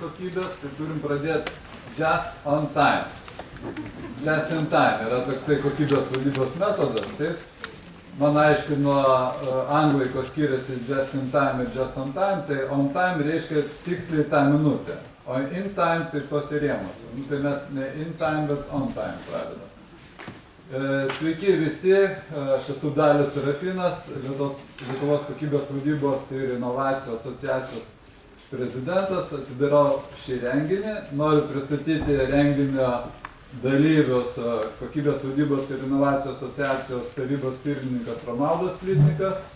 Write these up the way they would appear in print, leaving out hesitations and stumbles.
kokybės, tai turim pradėti just on time. Just in time yra toksai kokybės vadybos metodas, taip? Man aiškino anglai, ko skiriasi just in time ir just on time, tai on time reiškia tiksliai tą minutę, o in time tai tose rėmose. Tai mes ne in time, bet on time pradedam. Sveiki visi, aš esu Dalius Serafinas, Lietuvos kokybės vadybos ir inovacijų asociacijos prezidentas. Atidarau šį renginį. Noriu pristatyti renginio dalyvius kokybės vadybos ir inovacijų asociacijos tarybos pirmininkas Romualdas Plytnikas.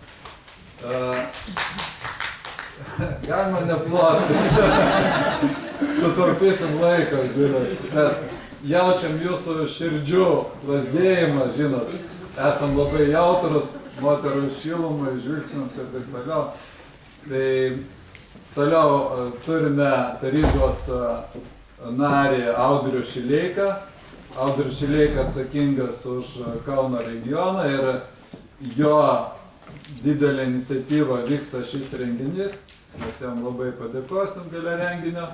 Galima neplotis. Sutaupysim laiką, žinot. Mes jaučiam jūsų širdžių plazdėjimas, žinot. Esam labai jautrus, moterų šilumai, žvilgsniams ir taip toliau. Tai toliau turime tarybos narį Audrių Šileiką. Audrius Šileika atsakingas už Kauno regioną ir jo didelė iniciatyva vyksta šis renginys. Mes jam labai padėkosim dėl renginio.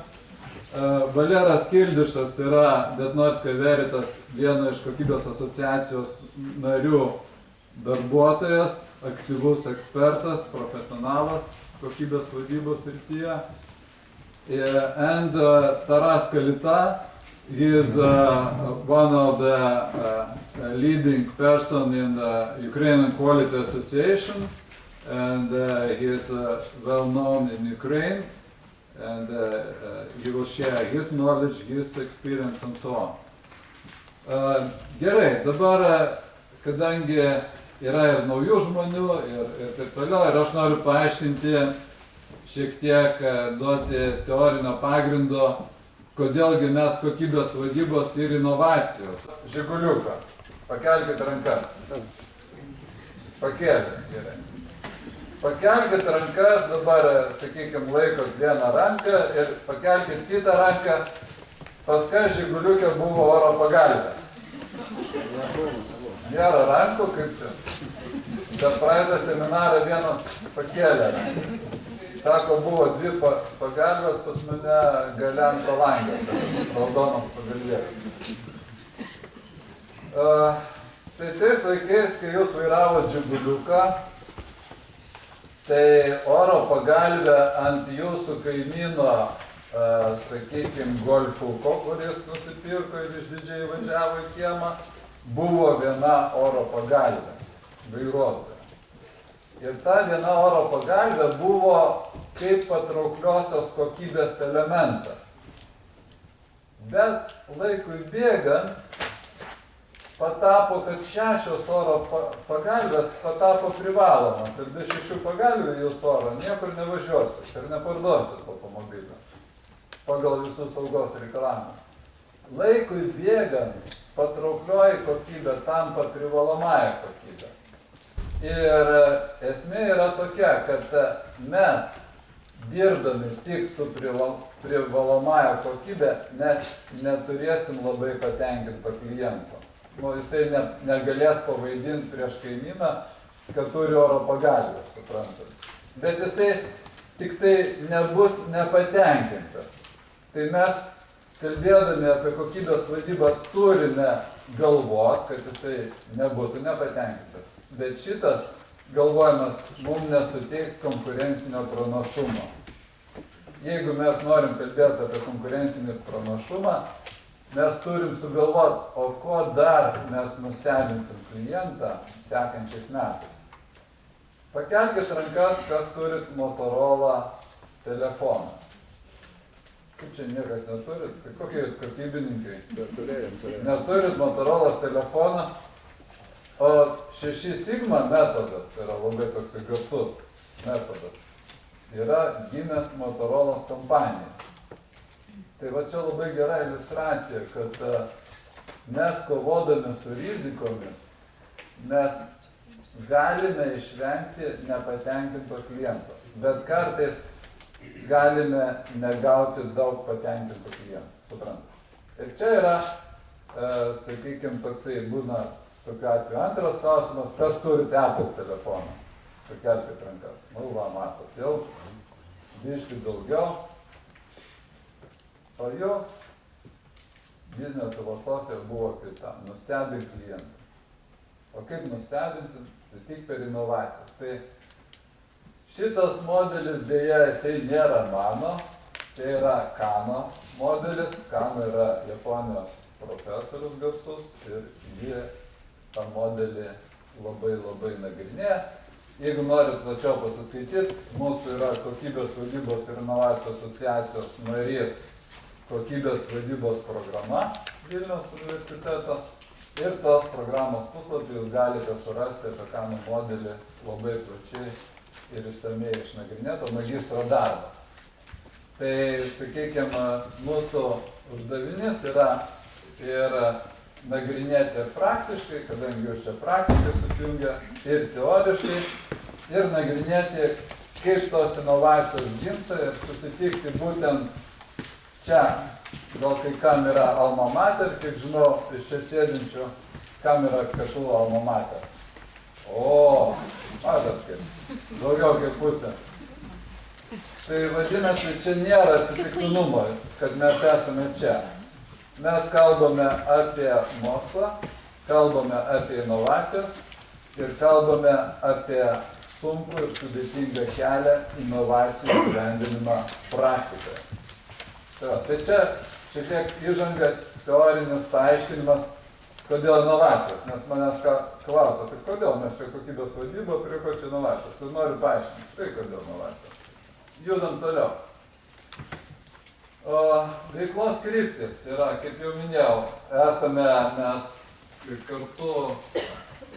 Valeras Kildišas yra Detnorska Veritas, viena iš kokybės asociacijos narių darbuotojas, aktyvus ekspertas, profesionalas kokybės vadybos srityje. And Taras Kalita, he is one of the leading person in the Ukrainian Quality Association, and he is well known in Ukraine, and he will share his knowledge, his experience and so on. Gerai, dabar, kadangi yra ir naujų žmonių ir taip toliau, ir aš noriu paaiškinti, šiek tiek duoti teorinio pagrindo, kodėlgi mes kokybės vadybos ir inovacijos. Žiguliuką, pakelkite rankas. Pakėlė, gerai. Pakelkite rankas, dabar, sakykime, laikot vieną ranką ir pakelkite kitą ranką. Pas ką žiguliukė buvo oro pagalbė? Nėra rankų, kaip čia? Per praeitą seminarą vienas pakėlė ranką. Sako, buvo dvi pagalbės pas mane gale ant palangės, raudonos pagalbės. Tai tais laikais, kai jūs vairavot žiguliuką, tai oro pagalbė ant jūsų kaimyno, sakykime, golfuko, kuris nusipirko ir išdidžiai važiavo į kiemą, buvo viena oro pagalbė, vairuotoja. Ir ta viena oro pagalbė buvo kaip patraukliosios kokybės elementas. Bet laikui bėgant patapo, kad 6 oro pagalbės patapo privalomas. Ir be 6 pagalbių jūs oro niekur nevažiuosit ir neparduosit automobilio pagal visus saugos reikalavimus. Laikui bėgant patrauklioji kokybė tampa privalomąja kokybė. Ir esmė yra tokia, kad mes, dirbdami tik su privalomąja kokybė, mes neturėsim labai patenkinto kliento. Jisai negalės pavaidinti prieš kaimyną, kad turi oro pagalbę, suprantat. Bet jisai tik tai nebus nepatenkintas. Tai mes, kalbėdami apie kokybės vadybą, turime galvoti, kad jisai nebūtų nepatenkintas. Bet šitas galvojimas mums nesuteiks konkurencinio pranašumo. Jeigu mes norim kalbėti apie konkurencinį pranašumą, mes turim sugalvoti, o ko dar mes nustebinsim klientą sekančiais metais. Pakelkit rankas, kas turit Motorola telefoną. Kaip čia niekas neturit? Kokie jūs kokybininkai? Turėjom. Neturit Motorola telefoną? O 6 Sigma metodas yra labai toks garsus metodas. Yra gimęs Motorola kompanija. Tai va čia labai gera iliustracija, kad mes kovodami su rizikomis, mes galime išvengti nepatenkinto kliento. Bet kartais galime negauti daug patenkintų klientų. Suprantate? Ir čia yra, sakykime, toksai būna tokiu atveju. Antras klausimas, kas turite Apple telefoną? Pakelkit rankas. Va, matot, jau biškit daugiau. O jo biznio filosofija buvo kita – nustebink klientą. O kaip nustebinsim? Tai tik per inovacijas. Tai šitas modelis dėja, jisai nėra mano, čia yra Kano modelis. Kano yra Japonijos profesorius garsus ir jie tą modelį labai nagrinėja. Jeigu norit plačiau pasiskaityti, mūsų yra Kokybės vadybos ir inovacijų asociacijos narys Kokybės vadybos programa Vilniaus universiteto. Ir tos programos puslapį jūs galite surasti apie Kano modelį labai plačiai ir išsamei išnagrinėto magistro darbą. Tai, sakykime, mūsų uždavinys yra ir nagrinėti ir praktiškai, kadangi jūs čia praktikai susijungia, ir teoriškai, ir nagrinėti, kaip tos inovacijos gimsta ir susitikti būtent čia. Gal kai kam yra alma mater, kiek žinau, iš čia sėdinčių, kam yra KTU alma mater. O, matot kaip, daugiau kaip pusė. Tai vadinasi, čia nėra atsitiktinumo, kad mes esame čia. Mes kalbame apie mokslą, kalbame apie inovacijas ir kalbame apie sunkų ir sudėtingą kelią inovacijų įgyvendinimą praktikoje. Tai čia šiek tiek įžanga, teorinis paaiškinimas, kodėl inovacijos. Nes manęs klausia, tai kodėl mes čia kokybės vadyba, prie ko čia inovacijos. Tai noriu paaiškinti, štai kodėl inovacijos. Judam toliau. Veiklos kryptis yra, kaip jau minėjau, esame mes kartu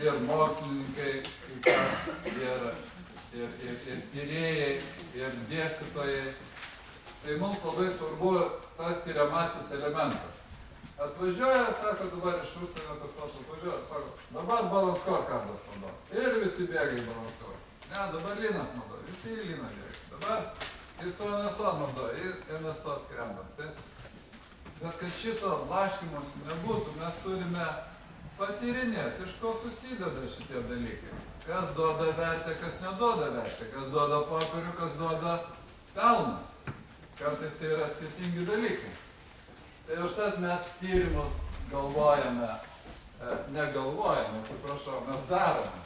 ir mokslininkai, ir tyrėjai, ir dėstytojai. Tai mums labai svarbu tas tyriamasis elementas. Atvažiuoja, sako, dabar iš užsienio tas toks atvažiuoja, sako, dabar balance scorecardas naudoja. Ir visi bėga į balance score. Ne, dabar Linas naudoja, visi į Liną bėga. Dabar ISO NSO naudoja, ir NSO skrendam. Bet kad šito blaškymosi nebūtų, mes turime patyrinėti, iš ko susideda šitie dalykai. Kas duoda vertę, kas neduoda vertę, kas duoda popierių, kas duoda pelną. Kartais tai yra skirtingi dalykai. Tai užtat mes tyrimus galvojame, atsiprašau, mes darome.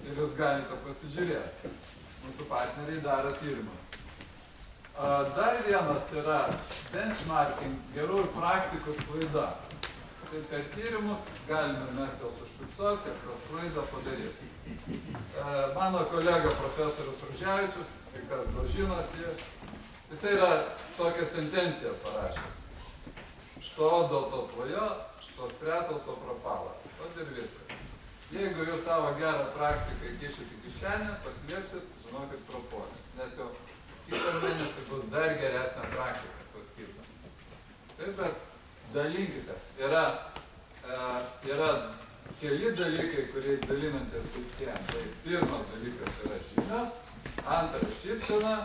Ir jūs galite pasižiūrėti. Mūsų partneriai daro tyrimą. Dar vienas yra benchmarking, gerųjų praktikų sklaida. Tai per tyrimus galime mes juos užfiksuoti ir tą sklaidą padaryti. Mano kolega profesorius Ruževičius, kai kas gal žinote, jisai yra tokią sentenciją parašęs. Što do to tvojo, što spretau, to propalo. Vat ir viskas. Jeigu jūs savo gerą praktiką įkišit į kišenę, paslėpsit, žinokit, propolį. Nes jau kitą mėnesį bus dar geresnė praktika paskirta. Taip, bet dalinkite. Yra keli dalykai, kuriais dalinantis puikiem. Tai pirmas dalykas yra žinios, antras šypsena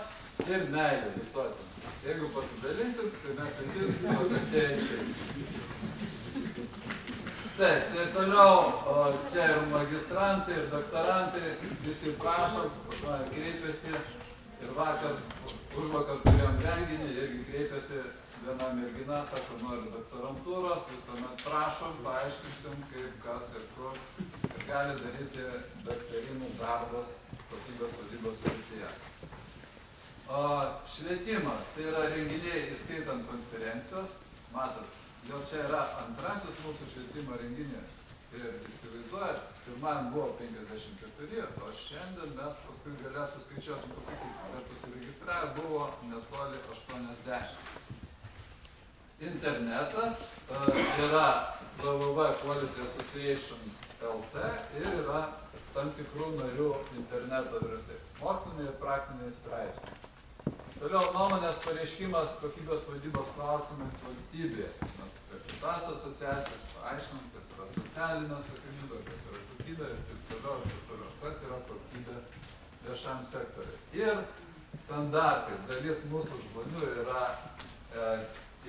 ir meilė visuotinė. Jeigu pasidalinsit, tai mes visi nukentėjusiai. Taip, tai toliau čia ir magistrantai, ir doktorantai, visi prašom, pas mane kreipiasi. Ir užvakar turėjom renginį, irgi kreipiasi viena mergina, sako, nori doktorantūros, visuomet prašom, paaiškinsim, kaip, kas ir kur. Ir gali daryti daktarinų darbus kokybės vadybos srityje. Švietimas, tai yra renginiai įskaitant konferencijos. Matot, jau čia yra antrasis mūsų švietimo renginys. Ir įsivaizduojat, pirmam buvo 54, o šiandien mes paskui galę suskaičiuosim, pasakysim, bet užsiregistravę buvo netoli 80. Internetas yra www.qualityassociation.lt ir yra tam tikrų narių interneto adresai. Moksliniai ir praktiniai straipsniai. Toliau nuomonės pareiškimas kokybės vadybos klausimais valstybėje. Mes per kitas asociacijas paaiškinam, kas yra socialinė atsakomybė, kas yra kokybė ir taip toliau, ir taip toliau. Kas yra kokybė viešam sektoriui. Ir standartai. Dalis mūsų žmonių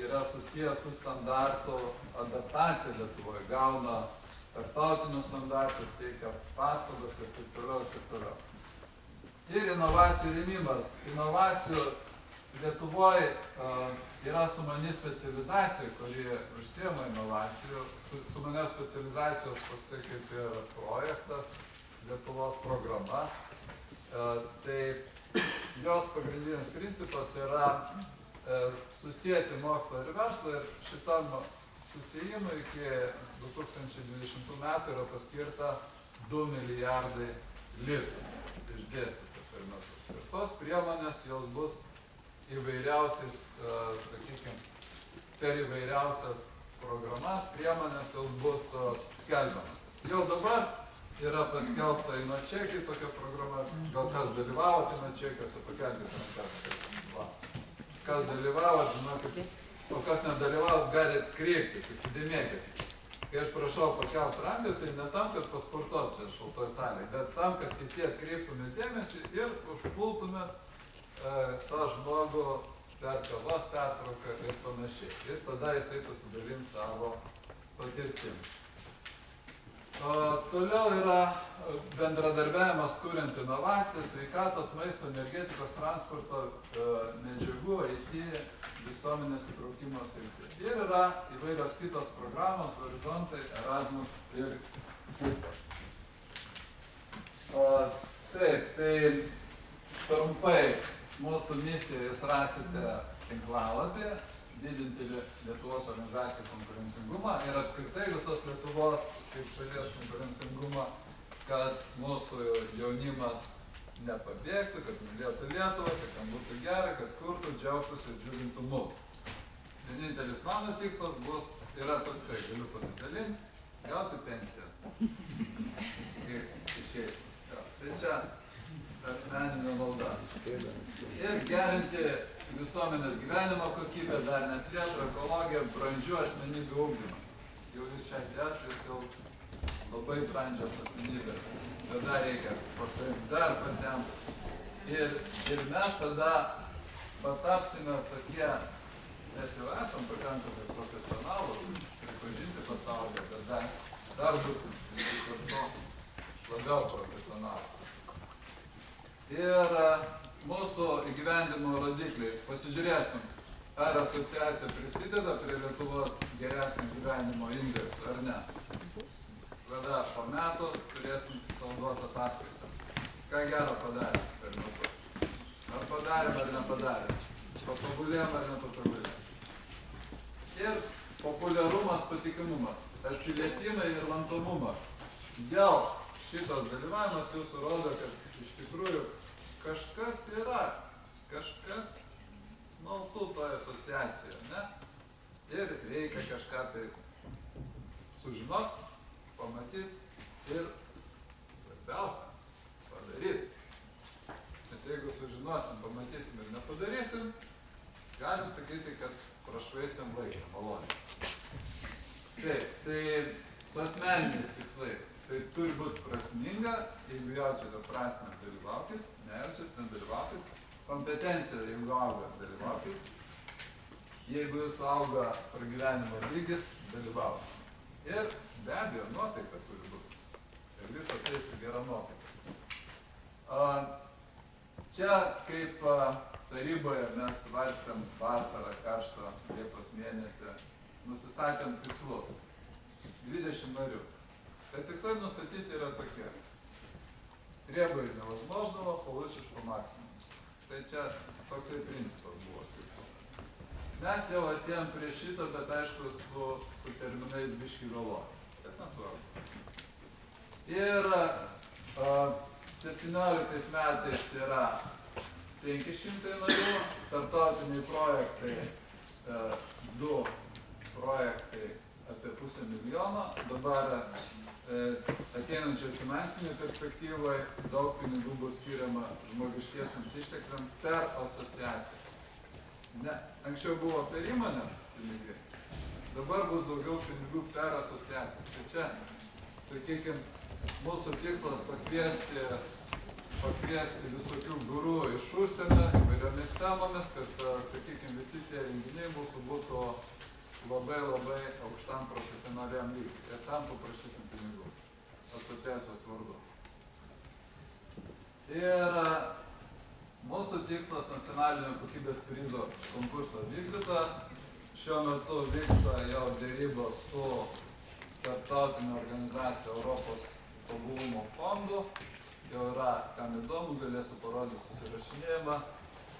yra susijęs su standartų adaptacija Lietuvoje. Gauna tarptautinius standartus, teikia paslaugas ir taip toliau, ir taip toliau. Ir inovacijų rėmimas. Inovacijų Lietuvoje yra sumani specializacija, kuri užsiema inovacijų. Sumanės specializacijos toksai kaip ir projektas, Lietuvos programa. Tai jos pagrindinis principas yra susijęti mokslą ir verslą ir šitam susijimui iki 2020 metų yra paskirta 2 milijardai litų išdėstyta per metus. Ir tos priemonės jos bus įvairiausiais, sakykime, per įvairiausias programas, priemonės jos bus skelbiamas. Jau dabar yra paskelbta InnoCheki tokia programa, gal kas dalyvavo InnoChekiuose, pakelkite rankas. Kas dalyvavo, žinokit, o kas nedalyvavo, galite kreiptis, įsidėmėkit. Kai aš prašau pakelt ranką, tai ne tam, kad pasportuot čia šaltoj salėje, bet tam, kad kiti atkreiptumėt dėmesį ir užpultumėt tą žmogų per kavos pertrauką ir panašiai. Ir tada jisai pasidalins savo patirtim. Toliau yra bendradarbiavimas kuriant inovacijas, sveikatos, maisto, energetikos, transporto, medžiagų, IT, visuomenės įtraukimo srityje. Ir yra įvairios kitos programos, Horizontai, Erasmus ir kitos. Taip, tai trumpai mūsų misiją jūs rasite tinklalapį, didinti Lietuvos organizacijų konkurencingumą ir apskritai visos Lietuvos kaip šalies konkurencingumą, kad mūsų jaunimas nepabėgtų, kad mylėtų Lietuvą, kad ten būtų gerai, kad kurtų, džiaugtųsi ir džiugintų mus. Vienintelis mano tikslas yra toksai, galiu pasidalinti, gauti pensiją. Kaip išeiti. Tai čia asmeninė nauda. Ir gerinti visuomenės gyvenimo kokybę, dar net plėtrą, ekologiją, brandžių asmenybių ugdymą. Jau jūs čia atėjot, jūs jau labai brandžios asmenybės. Tada reikia pasirinkti dar patempti. Ir mes tada patapsime tokie, mes jau esam pakankamai profesionalūs, pripažinti pasaulyje, bet dar busim labiau profesionalūs. Ir mūsų įgyvendinimo rodikliai. Pasižiūrėsim, ar asociacija prisideda prie Lietuvos geresnio gyvenimo indeksų, ar ne. Tada po metų turėsim saugot ataskaitą. Ką gero padarė per metus. Ar padarėm, ar nepadarėm. Patobulėjom, ar nepatobulėjom. Ir populiarumas, patikimumas. Atsiliepimai ir lankomumas. Dėl šitos dalyvavimas jūsų rodo, kad iš tikrųjų kažkas yra, kažkas smalsu toje asociacijoje, ne? Ir reikia kažką tai sužinot, pamatyt ir svarbiausia, padaryt. Nes jeigu sužinosim, pamatysim ir nepadarysim, galim sakyti, kad prašvaistėm laiką, maloniai. Taip, tai su asmeniniais tikslais. Tai turi būti prasminga, jeigu jaučiate prasmę, dalyvaukit, nejaučiat, nedalyvaukit. Kompetencija, jeigu auga, dalyvaukit. Jeigu jūsų auga pragyvenimo lygis, dalyvaukit. Ir be abejo, nuotaika turi būti. Ir visą tai su gera nuotaika. Čia kaip taryboje mes svarstėm vasarą, karštą, Liepos mėnesį, nusistatėm tikslus. 20 narių. Tai tikslai nustatyti yra tokie. Требует невозможного, получишь по максимуму. Tai čia toksai principas buvo. Mes jau atėjom prie šito, bet aišku, su terminais biškį vėluojam. Bet nesvarbu. Ir 17 metais yra 500 narių, tarptautiniai projektai, 2 projektai apie 500 000. Dabar ateinančioje finansinėje perspektyvoje daug pinigų bus skiriama žmogiškiesiams ištekliams per asociaciją. Ne, anksčiau buvo per įmonės pinigai, dabar bus daugiau pinigų per asociaciją. Tai čia, sakykime, mūsų tikslas pakviesti visokių gurų iš užsienio įvairiomis temomis, kad, sakykime, visi tie renginiai mūsų būtų labai aukštam profesionaliam lygiui. Ir tam paprašysim pinigų asociacijos vardu. Ir Mūsų tikslas nacionalinio kokybės prizo konkurso vykdytas. Šiuo metu vyksta jau dėrybos su tarptautinė organizacija Europos tobulumo fondu. Jau yra, kam įdomu, galėsiu parodyti susirašinėjimą.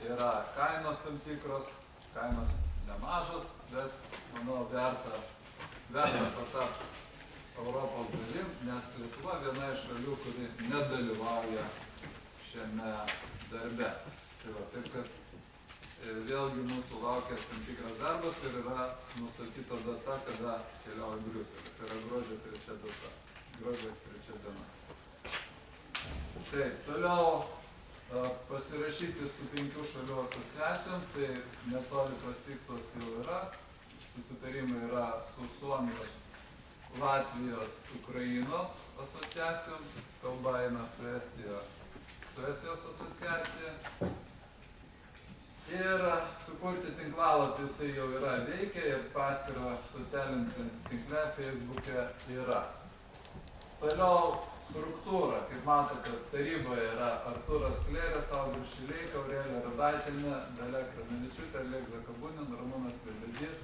Yra kainos tam tikros, kainos nemažos, bet manau verta patapti Europos dalim, nes Lietuva viena iš šalių, kuri nedalyvauja šiame darbe. Tai va, taip kad vėlgi mūsų laukia tam tikras darbas ir yra nustatyta data, kada keliauja į Briuselį. Tai yra gruodžio 3 data. Gruodžio 3 diena. Taip, toliau pasirašyti su 5 šalių asociacijom, tai netoli tas tikslas jau yra. Susitarimai yra su Suomijos, Latvijos, Ukrainos asociacijom, kalba eina su Estijos asociacija. Ir sukurti tinklalapį jisai jau yra veikia ir paskyrą socialinį tinklę Facebook'e yra. Toliau struktūra, kaip matote, taryboje yra Artūras Klėras, Audrius Šileika, Aurelija Radaitienė, Dalia Kranavičiūtė, Oleg Zakabunin, Ramūnas Velvedys.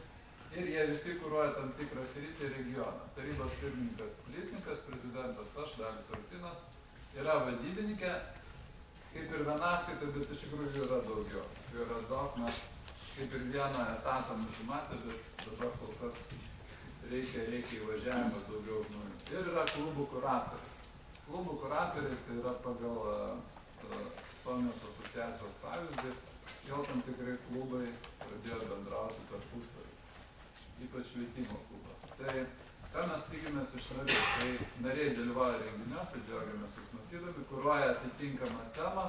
Ir jie visi kuruoja tam tikrą sritį regioną. Tarybos pirmininkas Plytnikas, prezidentas aš, Dalius Artinas, yra vadybininkė, kaip ir vienaskaita, bet iš tikrųjų yra daugiau. Jų yra daug, mes kaip ir vieną etatą nusimatę, bet dabar kol kas reikia įvažiavimo daugiau žmonių. Ir yra klubų kuratoriai. Klubų kuratoriai tai yra pagal Suomijos asociacijos pavyzdį, jau tam tikrai klubai pradėjo bendrauti tarpusavį, ypač švietimo klubas. Tai ką mes tikimės iš narių? Tai nariai dalyvauja renginiuose, džiaugiamės jūs matydami, kuruoja atitinkamą temą,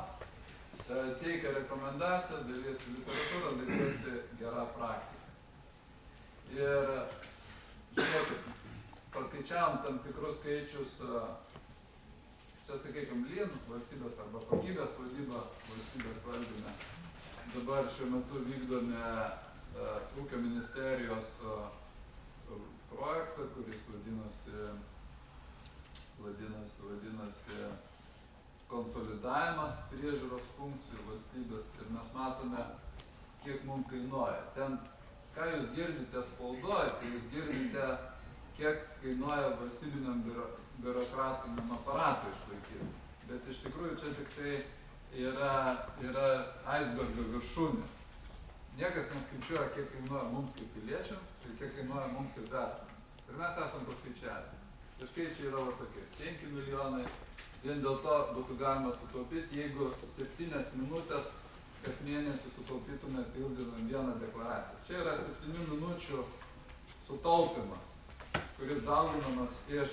teikia rekomendaciją, dalysi literatūrą, dalysi gerą praktiką. Ir žiūrėkit, paskaičiavom tam tikrus skaičius, čia sakykime, LIN valstybės arba kokybės vadyba valstybės valdyme. Dabar šiuo metu vykdome Ūkio ministerijos projektą, kuris vadinasi konsolidavimas priežiūros funkcijų valstybės. Ir mes matome, kiek mums kainuoja. Ten, ką jūs girdite spaudoje, tai jūs girdite, kiek kainuoja valstybiniam biurokratiniam aparatui išlaikyti. Bet iš tikrųjų čia tik tai yra aisbergo viršūnė. Niekas neskaičiuoja, kiek kainuoja mums kaip piliečiam ir kiek kainuoja mums kaip verslininkam. Ir mes esam paskaičiavę. Ir skaičiai yra tokie. 5 milijonai. Vien dėl to būtų galima sutaupyti, jeigu 7 minutės kas mėnesį sutaupytume pildydami vieną deklaraciją. Čia yra 7 minučių sutaupimas, kuris dauginamas iš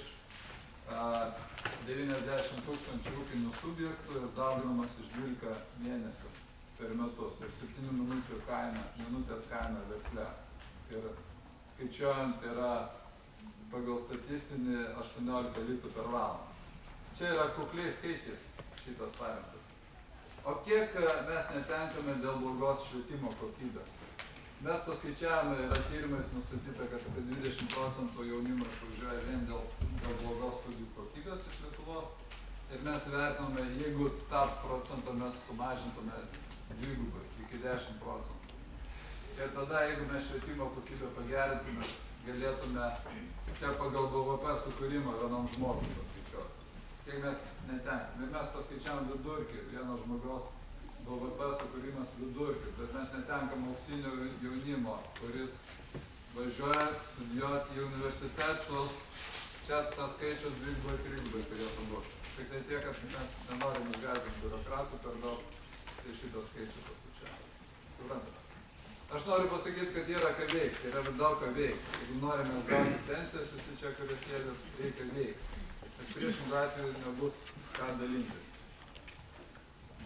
90 000 ūkinių subjektų ir dauginamas iš 12 mėnesių per metus ir 7 minučių minutės kaina versle. Ir skaičiuojant yra pagal statistinį 18 litrų per valandą. Čia yra kukliais skaičiais šitas parengtas. O kiek mes netenkame dėl blogos švietimo kokybės? Mes paskaičiavome, yra tyrimais nustatyta, kad apie 20% jaunimo išvažiuoja vien dėl blogos studijų kokybės iš Lietuvos. Ir mes vertiname, jeigu tą procentą mes sumažintume dvigubai, iki 10%. Ir tada, jeigu mes švietimo kokybę pagerintume, galėtume čia pagal BVP sukūrimą vienam žmogui paskaičiuoti. Kiek mes netenkame. Ir mes paskaičiavom vidurkį, vieno žmogaus BVP sukūrimas vidurkį, bet mes netenkam auksinio jaunimo, kuris važiuoja studijuoti į universitetus. Čia tas skaičius dvigubai, trigubai turėtų būti. Tik tai tiek, kad mes nenorim išgąsdinti biurokratų per daug, tai šitos skaičius paskaičiavome. Suprantate? Aš noriu pasakyti, kad yra ką veikti, yra daug ką veikti. Jeigu norime gauti pensijas, visi čia, kurie sėdė, reikia veikti. Bet priešingų atveju nebus ką dalinti.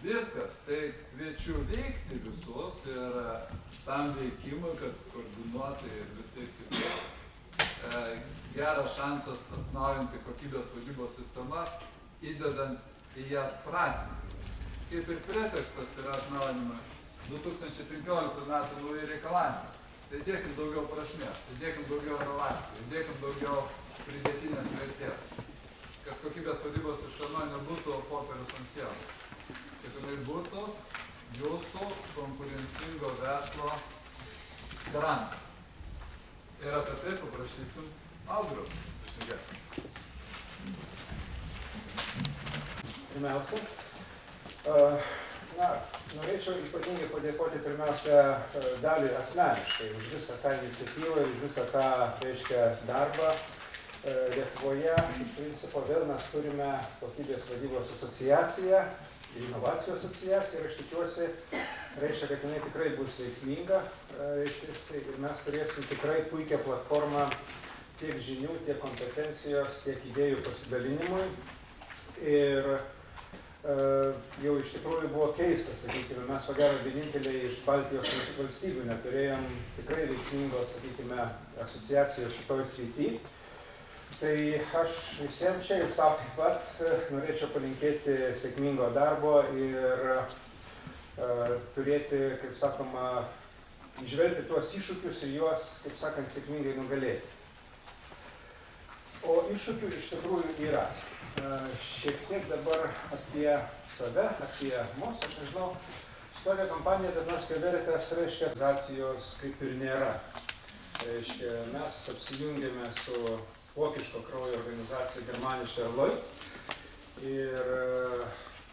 Viskas, tai kviečiu veikti visus ir tam veikimui, kad koordinuotai ir visai kitaip. Geras šansas atnaujinti kokybės vadybos sistemas, įdedant į jas prasmę. Kaip ir pretekstas yra atnaujinimai 2015 metų nauji reikalavimai. Tai dėkim daugiau prasmės, tai dėkim daugiau inovacijų, tai dėkim daugiau pridėtinės vertės. Kad kokybės vadybos sistema nebūtų popierius ant sienos. Kad jinai būtų jūsų konkurencingo verslo garantą. Ir apie tai paprašysim Audrių pašnekėti. Pirmiausia, norėčiau ypatingai padėkoti pirmiausia Daliui asmeniškai už visą tą iniciatyvą, už visą tą, reiškia, darbą. Lietuvoje, iš principo, vėl mes turime kokybės vadybos asociaciją, inovacijų asociaciją ir aš tikiuosi, reiškia, kad jinai tikrai bus veiksminga, reiškia, ir mes turėsim tikrai puikią platformą tiek žinių, tiek kompetencijos, tiek idėjų pasidalinimui. Ir jau iš tikrųjų buvo keista, sakykime, mes ko gero vieninteliai iš Baltijos valstybių neturėjom tikrai veiksmingos, sakykime, asociacijos šitoj srity. Tai aš visiems čia ir savo taip pat norėčiau palinkėti sėkmingo darbo ir turėti, kaip sakoma, įžvelgti tuos iššūkius ir juos, kaip sakant, sėkmingai nugalėti. O iššūkių iš tikrųjų yra. Šiek tiek dabar apie save, apie mus, aš nežinau, Storia kompanija Dažnoskai Veritas, reiškia, organizacijos kaip ir nėra. Reiškia, mes apsijungėme su vokiško kraujo organizacija Germanische Erloj ir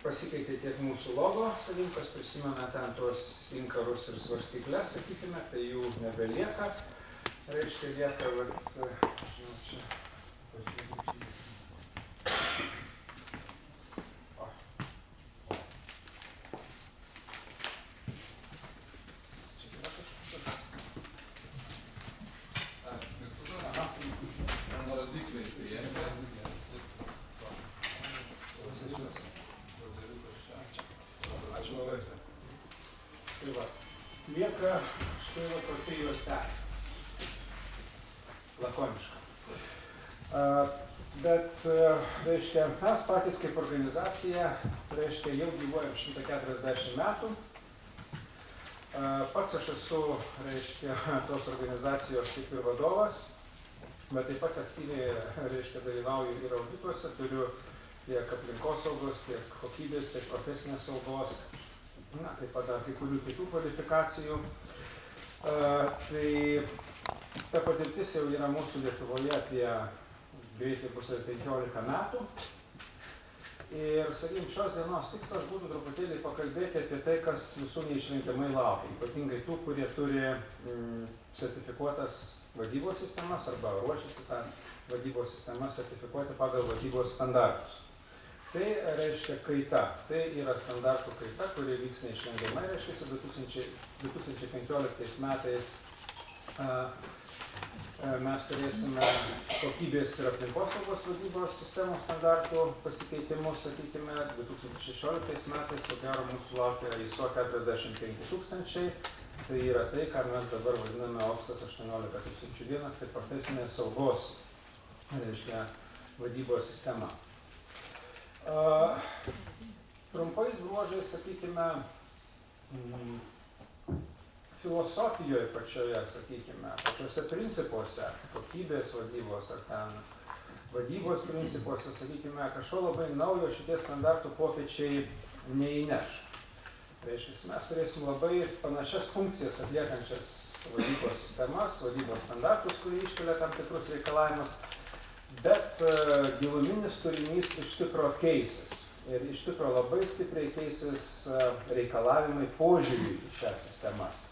pasikeitė tiek mūsų logo, sakykim, kas prisimena ten tuos inkarus ir svarstyklės, sakykime, tai jų nebelieka. Reiškia, lieka, žinau, čia. Lieka štai va tokia juostelė. Lakoniška. Bet, reiškia, mes patys kaip organizacija, reiškia, jau gyvuojam 140 metų. Pats aš esu, reiškia, tos organizacijos kaip ir vadovas, bet taip pat aktyviai, reiškia, dalyvauju ir audituose, turiu tiek aplinkosaugos, tiek kokybės, tiek profesinės saugos, taip pat dar kai kurių kitų kvalifikacijų. Tai ta patirtis jau yra mūsų Lietuvoje apie greitai bus 15 metų. Ir, sakykime, šios dienos tikslas būtų truputėlį pakalbėti apie tai, kas visų neišvengiamai laukia. Ypatingai tų, kurie turi sertifikuotas vadybos sistemas arba ruošiasi tas vadybos sistemas sertifikuoti pagal vadybos standartus. Tai reiškia kaita. Tai yra standartų kaita, kuri vyks neišvengiamai, reiškia 2015 metais mes turėsime kokybės ir aplinkosaugos vadybos sistemos standartų pasikeitimus, sakykime, 2016 metais, ko gero, mūsų laukia ISO 45000, tai yra tai, ką mes dabar vadiname OPSAS 18001, kaip profesinės saugos, reiškia, vadybos sistema. Trumpais bruožais, sakykime, filosofijoje pačioje, sakykime, pačiose principuose, kokybės vadybos ar ten vadybos principuose, sakykime, kažko labai naujo šitie standartų pokyčiai neįneš. Reiškia, mes turėsim labai panašias funkcijas atliekančias vadybos sistemas, vadybos standartus, kurie iškelia tam tikrus reikalavimus, bet giluminis turinys iš tikro keisis. Ir iš tikro labai stipriai keisis reikalavimai požiūriui į šias sistemas.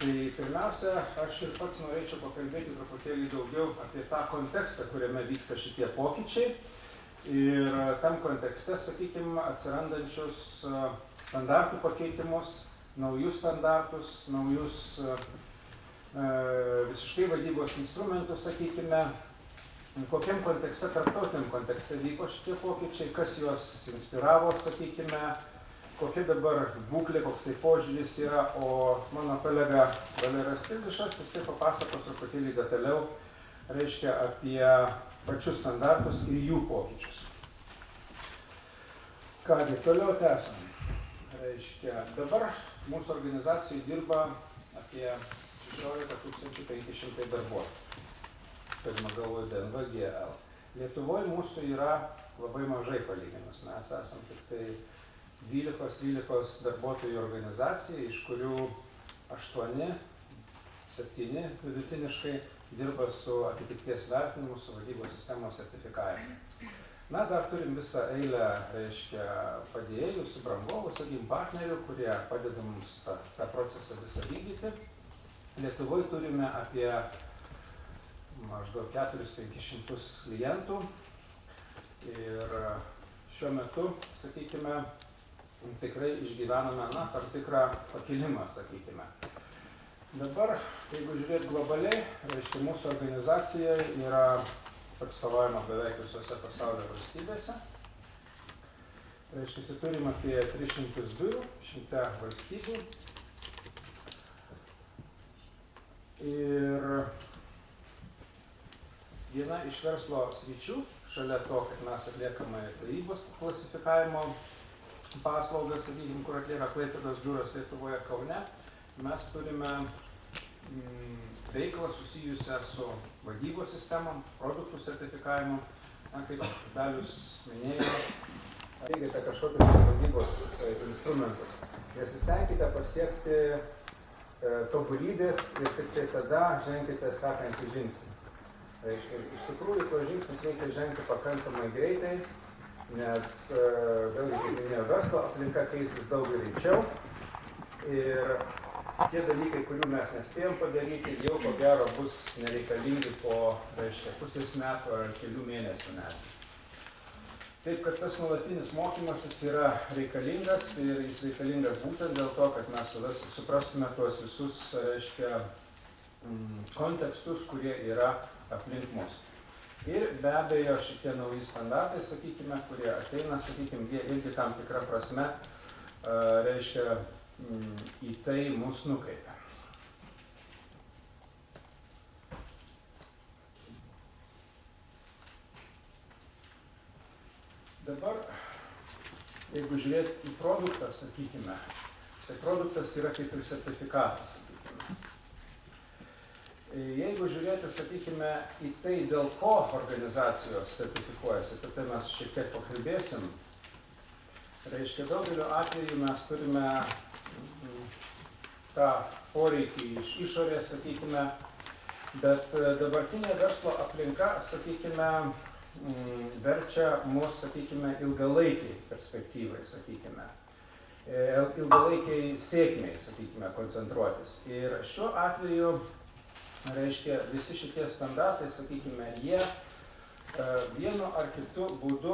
Tai pirmiausia, aš ir pats norėčiau pakalbėti truputėlį daugiau apie tą kontekstą, kuriame vyksta šitie pokyčiai. Ir tam kontekste, sakykime, atsirandančius standartų pakeitimus, naujus standartus, naujus visiškai vadybos instrumentus, sakykime, kokiam kontekste, tarptautiniam kontekste vyko šitie pokyčiai, kas juos inspiravo, sakykime, kokia dabar būklė, koksai požiūris yra, o mano kolega Valeras Kildišas, jisai papasakos truputėlį detaliau, reiškia, apie pačius standartus ir jų pokyčius. Kągi, toliau tęsam. Reiškia, dabar mūsų organizacijai dirba apie 16 500 darbuotojų. Turime galvoje DNV GL. Lietuvoje mūsų yra labai mažai palyginus. Mes esam tik tai 12-13 darbuotojų organizacija, iš kurių 8-7 vidutiniškai dirba su atitikties vertinimu, su vadybos sistemos sertifikavimu. Na, dar turim visą eilę, reiškia, padėjėjų, subrangovų, sakykim, partnerių, kurie padeda mums tą procesą visą vykdyti. Lietuvoje turime apie maždaug 400-500 klientų ir šiuo metu, sakykime, tikrai išgyvename, na, tam tikrą pakilimą, sakykime. Dabar, jeigu žiūrėt globaliai, reiškia, mūsų organizacija yra atstovaujama beveik visose pasaulio valstybėse. Reiškia, turim apie 300 biurų, 100 valstybių. Ir viena iš verslo sričių, šalia to, kad mes atliekame laivybos klasifikavimo paslaugas, sakykime, kur atlieka Klaipėdos biuras Lietuvoje, Kaune, mes turime veiklą susijusią su vadybos sistemom, produktų sertifikavimu. Na, kaip Dalius minėjo, teikite kažkokius vadybos instrumentus. Nesistengkite pasiekti tobulybės ir tik tai tada ženkite sekantį žingsnį. Reiškia, iš tikrųjų, tuos žingsnius reikia žengti pakankamai greitai, nes vėlgi, kaip minėjau, verslo aplinka keisis daug greičiau ir tie dalykai, kurių mes nespėjom padaryti, jau ko gero bus nereikalingi po, reiškia, pusės metų ar kelių mėnesių net. Taip, kad tas nuolatinis mokymasis yra reikalingas ir jis reikalingas būtent dėl to, kad mes suprastume tuos visus, reiškia, kontekstus, kurie yra aplink mus. Ir be abejo šitie nauji standartai, sakykime, kurie ateina, sakykime, jie irgi tam tikrą prasme, reiškia, į tai mus nukreipia. Dabar, jeigu žiūrėti į produktą, sakykime, tai produktas yra kaip ir sertifikatas, sakykime. Jeigu žiūrėti, sakykime, į tai, dėl ko organizacijos sertifikuojasi, apie tai mes šiek tiek pakalbėsim. Reiškia, daugeliu atveju mes turime tą poreikį iš išorės, sakykime, bet dabartinė verslo aplinka, sakykime, verčia mus, sakykime, ilgalaikiai perspektyvai, sakykime, ilgalaikiai sėkmiai, sakykime, koncentruotis. Ir šiuo atveju, reiškia, visi šitie standartai, sakykime, jie vienu ar kitu būdu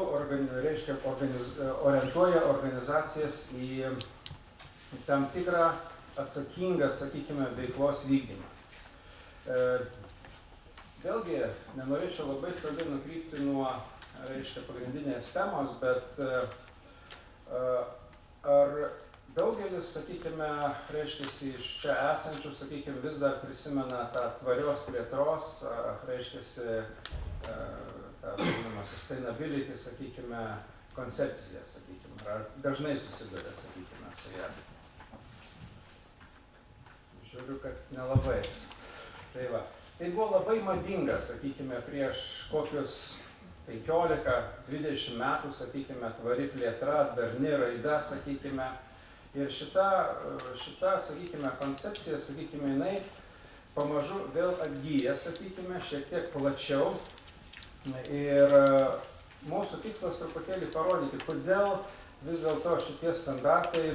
orientuoja organizacijas į tam tikrą atsakingą, sakykime, veiklos vykdymą. Vėlgi, nenorėčiau labai toli nukrypti nuo, reiškia, pagrindinės temos, bet ar daugelis, sakykime, reiškia, iš čia esančių, sakykime, vis dar prisimena tą tvarios plėtros, reiškia, tą vadinamą sustainability, sakykime, koncepciją, sakykime, ar dažnai susiduria, sakykime, su ją. Žiūriu, kad nelabai. Tai va, tai buvo labai madinga, sakykime, prieš kokius 15-20 metų, sakykime, tvari plėtra, darni raida, sakykime. Ir šita, sakykime, koncepcija, sakykime, jinai pamažu vėl atgyja, sakykime, šiek tiek plačiau. Ir mūsų tikslas truputėlį parodyti, kodėl vis dėlto šitie standartai,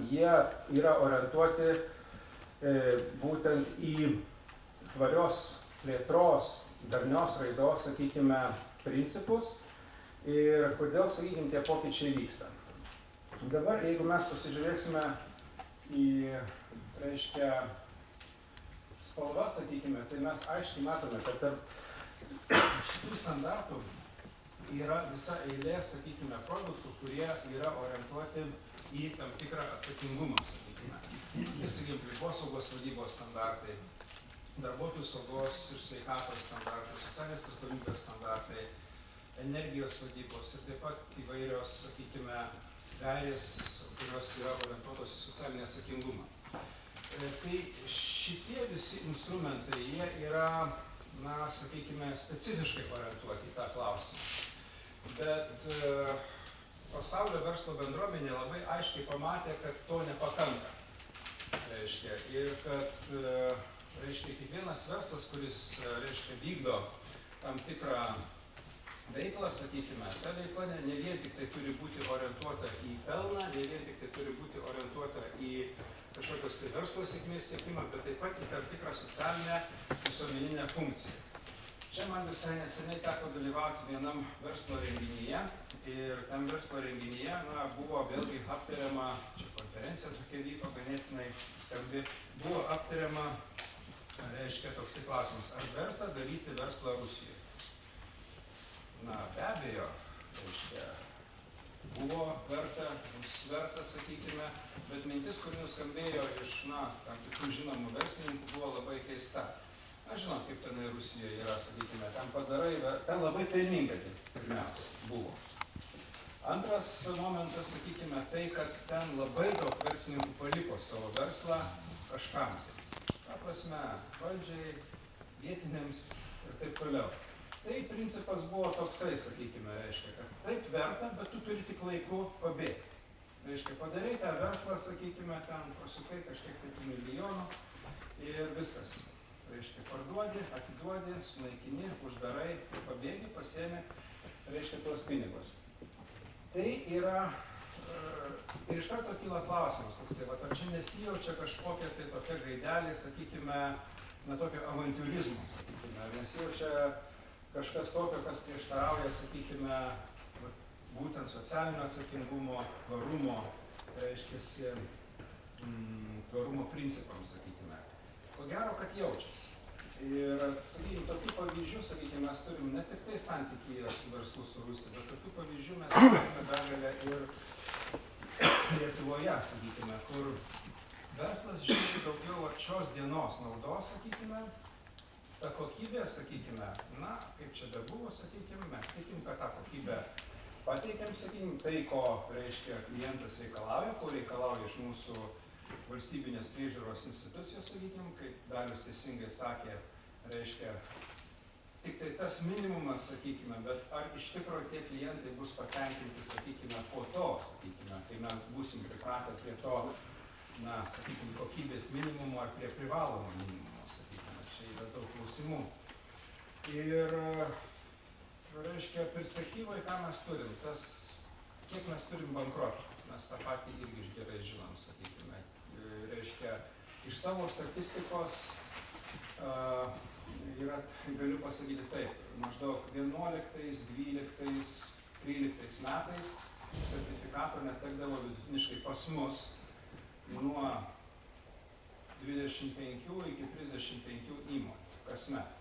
jie yra orientuoti būtent į tvarios plėtros, darnios raidos, sakykime, principus ir kodėl, sakykime, tie pokyčiai vyksta. Dabar, jeigu mes pasižiūrėsime į, reiškia, spalvas, sakykime, tai mes aiškiai matome, kad tarp šitų standartų yra visa eilė, sakykime, produktų, kurie yra orientuoti į tam tikrą atsakingumą, sakykime. Tai, sakykime, aplinkosaugos vadybos standartai, darbuotojų saugos ir sveikatos standartai, socialinės atsakomybės standartai, energijos vadybos ir taip pat įvairios, sakykime, gairės, kurios yra orientuotos į socialinį atsakingumą. Tai šitie visi instrumentai, jie yra, na, sakykime, specifiškai orientuoti į tą klausimą. Bet pasaulio verslo bendruomenė labai aiškiai pamatė, kad to nepakanka. Reiškia, ir kad reiškia, kiekvienas verslas, kuris reiškia, vykdo tam tikrą veiklą, sakykime, ta veikla ne vien tik tai turi būti orientuota į pelną, ne vien tik tai turi būti orientuota į kažkokios tai verslo sėkmės siekimą, bet taip pat į tam tikrą socialinę visuomeninę funkciją. Čia man visai neseniai teko dalyvauti vienam verslo renginyje ir tam verslo renginyje buvo vėlgi aptariama, čia konferencija tokia vyko ganėtinai skambi, buvo aptariama, reiškia, toksai klausimas, ar verta daryti verslą Rusijoje? Na, be abejo, reiškia, buvo verta, bus verta, sakykime, bet mintis, kuri nuskambėjo iš, tam tikrų žinomų verslininkų, buvo labai keista. Na, žinot, kaip tenai Rusijoje yra, sakykime, ten padarai, ten labai pelninga, pirmiausia, buvo. Antras momentas, sakykime, tai, kad ten labai daug verslininkų paliko savo verslą kažkam. Ta prasme, valdžiai, vietiniams ir taip toliau. Tai principas buvo toksai, sakykime, reiškia, kad taip verta, bet tu turi tik laiku pabėgti. Reiškia, padarai tą verslą, sakykime, ten prasukai kažkiek tai milijonų ir viskas. Reiškia, parduodi, atiduodi, sunaikini, uždarai, pabėgi, pasiemi, reiškia, tuos pinigus. Tai yra, ir iš karto kyla klausimas toksai, ar čia nesijaučia kažkokia tai tokia gaidelė, sakykime, tokio avantiūrizmo, sakykime, nesijaučia kažkas tokio, kas prieštarauja, sakykime, būtent socialinio atsakingumo, tvarumo, reiškia, tvarumo principams, sakykime. Ko gero, kad jaučiasi. Ir, sakykime, tokių pavyzdžių, sakykime, mes turim ne tik tai santykyje su verslu su Rusija, bet tokių pavyzdžių mes turime begalę ir Lietuvoje, sakykime, kur verslas žiūri daugiau šios dienos naudos, sakykime, ta kokybė, sakykime, kaip čia bebuvo, sakykime, mes tikim, kad tą kokybę pateikiam, sakykime, tai, ko, reiškia, klientas reikalauja, ko reikalauja iš mūsų valstybinės priežiūros institucijos, sakykime, kaip Dalius teisingai sakė, reiškia, tik tai tas minimumas, sakykime, bet ar iš tikrųjų tie klientai bus patenkinti, sakykime, po to, sakykime, kai mes būsim pripratę prie to, sakykime, kokybės minimumo ar prie privalomo minimumo, sakykime, čia yra daug klausimų. Ir, reiškia, perspektyvoje, ką mes turim, kiek mes turim bankrotų, mes tą patį irgi gerai žinom, sakykime. Reiškia, iš savo statistikos galiu pasakyti taip, maždaug 11, 12, 13 metais sertifikato netekdavo vidutiniškai pas mus nuo 25 iki 35 įmonių kasmet.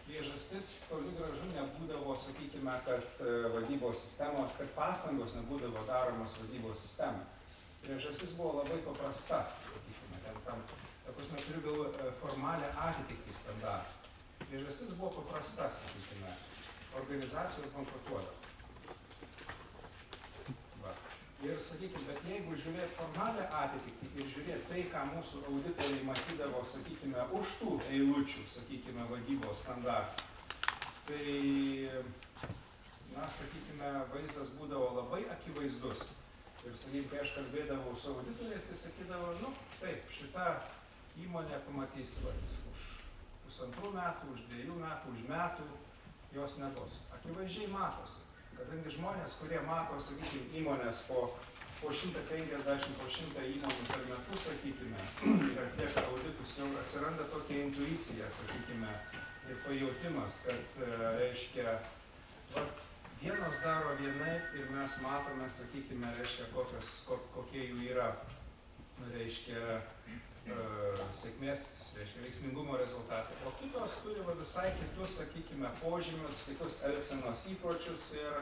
Priežastis toli gražu nebūdavo, sakykime, kad vadybos sistemos, kad pastangos nebūdavo daromos vadybos sistemai. Priežastis buvo labai paprasta, sakykime, ta prasme, turiu galvoje formalią atitikti standartų. Priežastis buvo paprasta, sakykime, organizacijos bankrutuodavo. Ir, sakykime, bet jeigu žiūrėt formalią atitikti ir žiūrėt tai, ką mūsų auditoriai matydavo, sakykime, už tų eilučių, sakykime, vadybos standartų, tai, sakykime, vaizdas būdavo labai akivaizdus. Ir, sakykime, kai aš kalbėdavau su auditoriais, tai sakydavo, taip, šita įmonė pamatysi, už 1,5 metų, už 2 metų, už metų, jos nebus. Akivaizdžiai matosi. Kadangi žmonės, kurie mato, sakykime, įmonės po 150, po 100 įmonių per metus, sakykime, ir atlieka auditus, jau atsiranda tokia intuicija, sakykime, ir pajautimas, kad, reiškia, vienos daro vienaip ir mes matome, sakykime, reiškia, kokie jų yra, reiškia, sėkmės, reiškia, veiksmingumo rezultatai. O kitos turi visai kitus, sakykime, požymius, kitus elgsenos įpročius ir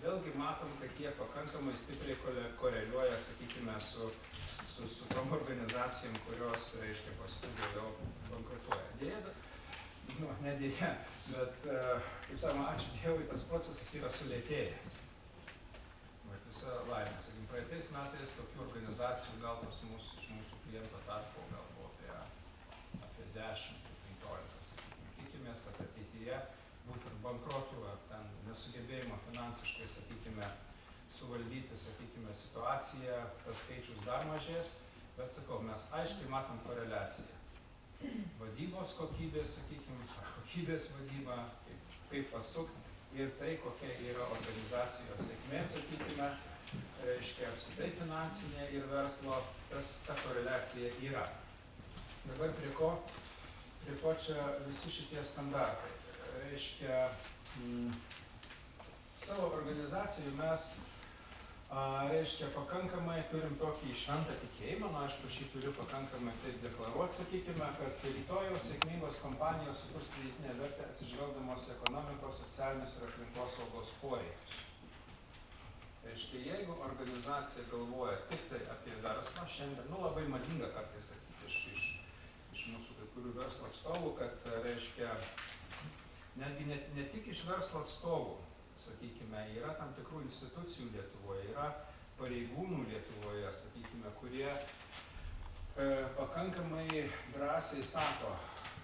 vėlgi matom, kad jie pakankamai stipriai koreliuoja, sakykime, su tom organizacijom, kurios, reiškia, paskui vėliau bankrutuoja. Dėja, ne dėja, bet, kaip sakoma, ačiū Dievui, tas procesas yra sulėtėjęs. Visa laimė. Sakykim, praeitais metais tokių organizacijų gal pas mus iš mūsų kliento tarpo gal buvo apie 10-15. Tikimės, kad ateityje būtent bankrotų ar ten nesugebėjimo finansiškai, sakykime, suvaldyti, sakykime, situaciją, tas skaičius dar mažės, bet sakau, mes aiškiai matom koreliaciją. Vadybos kokybė, sakykime, kokybės vadyba, kaip pasukti ir tai, kokia yra organizacijos sėkmė, sakykime, reiškia apskritai finansinė ir verslo, ta koreliacija yra. Dabar prie ko čia visi šitie standartai. Reiškia, savo organizacijų mes reiškia, pakankamai turim tokį šventą tikėjimą, aišku, šį turiu pakankamai taip deklaruoti, sakykime, kad rytojaus sėkmingos kompanijos sukurs pridėtinę vertę atsižvelgdamos ekonomikos, socialinius ir aplinkos saugos poreikius. Reiškia, jeigu organizacija galvoja tik tai apie verslą, šiandien, labai madinga kartais sakyti iš mūsų kai kurių verslo atstovų, kad, reiškia, netgi ne tik iš verslo atstovų, sakykime, yra tam tikrų institucijų Lietuvoje, yra pareigūnų Lietuvoje, sakykime, kurie pakankamai drąsiai sako,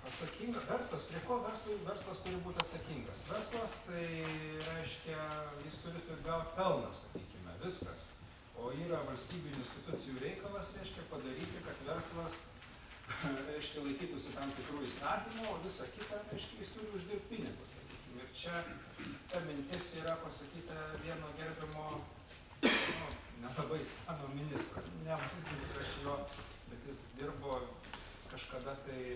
atsakingas verslas, prie ko verslas turi būti atsakingas? Verslas, tai reiškia, jis turi gauti pelną, sakykime, viskas. O yra valstybinių institucijų reikalas, reiškia, padaryti, kad verslas, reiškia, laikytųsi tam tikrų įstatymų, o visa kita, reiškia, jis turi uždirbti pinigus. Ir čia ta mintis yra pasakyta vieno gerbimo, nelabai seno ministro, nevadinsiu aš jo, bet jis dirbo kažkada tai,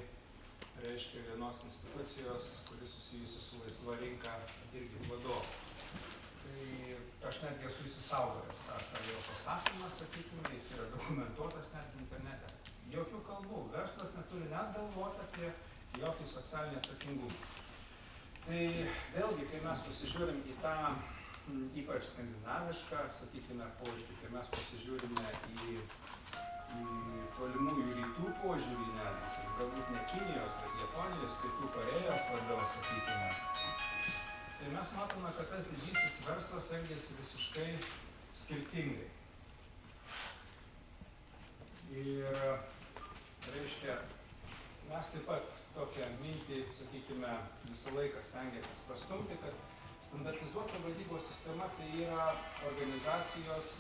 reiškia, vienos institucijos, kuris susijusi su laisva rinka, irgi vadovu. Tai aš netgi esu įsisaugojęs tą jo pasakymą, sakykime, jis yra dokumentuotas net internete. Jokių kalbų, verslas neturi net galvoti apie jokį socialinį atsakingumą. Tai vėlgi, kai mes pasižiūrim į tą ypač skandinavišką, sakykime, požiūrį, kai mes pasižiūrime į tolimųjų rytų požiūrį, net, galbūt ne Kinijos, bet Japonijos, Pietų Korėjos labiau, sakykime, tai mes matome, kad tas didysis verslas elgiasi visiškai skirtingai. Ir, reiškia, mes taip pat tokią mintį, sakykime, visą laiką stengiamės pastumti, kad standartizuota vadybos sistema tai yra organizacijos,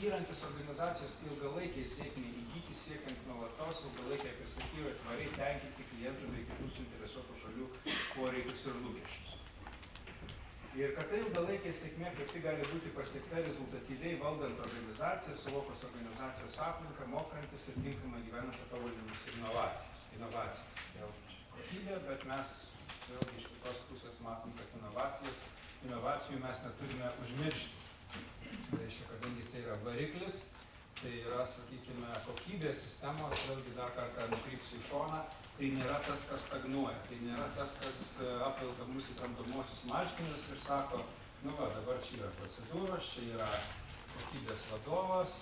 įrankis organizacijos ilgalaikiai sėkmiai įgyti, siekiant nuolatos ilgalaikiai perspektyvai tvariai tenkinti klientų bei kitų suinteresuotų šalių poreikius ir lūkesčius. Ir kad tai ilgalaikė sėkmė kaip tik gali būti pasiekta rezultatyviai valdant organizaciją, suvokus organizacijos aplinką, mokantis ir tinkamai gyvenant patobulinimus ir inovacijas. Vėl kokybė, bet mes vėlgi iš kitos pusės matom, kad inovacijų mes neturime užmiršti. Tai reiškia, kadangi tai yra variklis, tai yra, sakykime, kokybės sistemos, vėlgi dar kartą nukrypsiu į šoną, tai nėra tas, kas stagnuoja, tai nėra tas, kas apvilka mūsų kramtomosius marškinius ir sako, dabar čia yra procedūros, čia yra kokybės vadovas,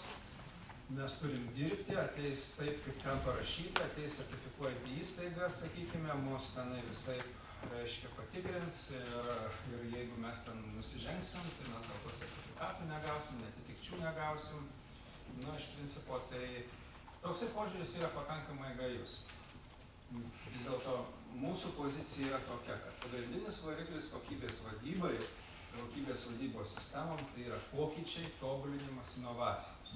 mes turim dirbti, ateis taip, kaip ten parašyta, ateis sertifikuojantį įstaigą, sakykime, mus tenai visai, reiškia, patikrins ir jeigu mes ten nusižengsim, tai mes gal to sertifikatų negausim, netitikčių negausim. Iš principo, tai toksai požiūris yra pakankamai gajus. Vis dėlto mūsų pozicija yra tokia, kad pagrindinis variklis kokybės vadybai, kokybės vadybos sistemom, tai yra pokyčiai, tobulinimas, inovacijos.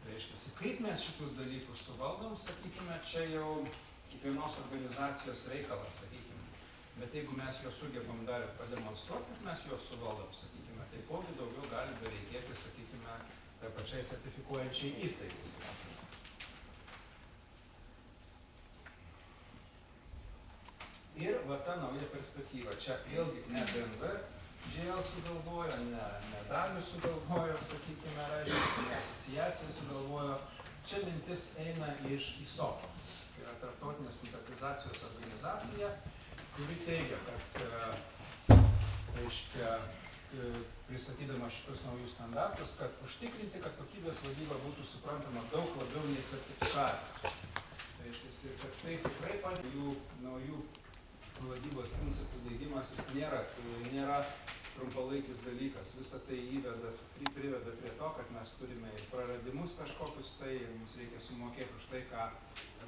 Reiškia, kaip mes šitus dalykus suvaldom, sakykime, čia jau kiekvienos organizacijos reikalas, sakykime. Bet jeigu mes juos sugebam dar pademonstruoti, kad mes juos suvaldom, sakykime, taipogi daugiau gali bereikėti, sakykime, tai pačiai sertifikuojančiai įstaigai. Ir va ta nauja perspektyva. Čia vėlgi ne BMW GL sugalvojo, ne Dalius sugalvojo, sakykime, reiškia, ne asociacija sugalvojo. Čia mintis eina iš ISOPO. Tai yra Tarptautinė standartizacijos organizacija, kuri teigia, kad, reiškia, pristatydama šitus naujus standartus, kad užtikrinti, kad kokybės vadyba būtų suprantama daug labiau nei sertifikavimas. Tai reiškia, kad tai tikrai padeda jų naujų vadybos principų diegimas, jis nėra trumpalaikis dalykas. Visa tai priveda prie to, kad mes turime praradimus kažkokius tai ir mums reikia sumokėti už tai, ką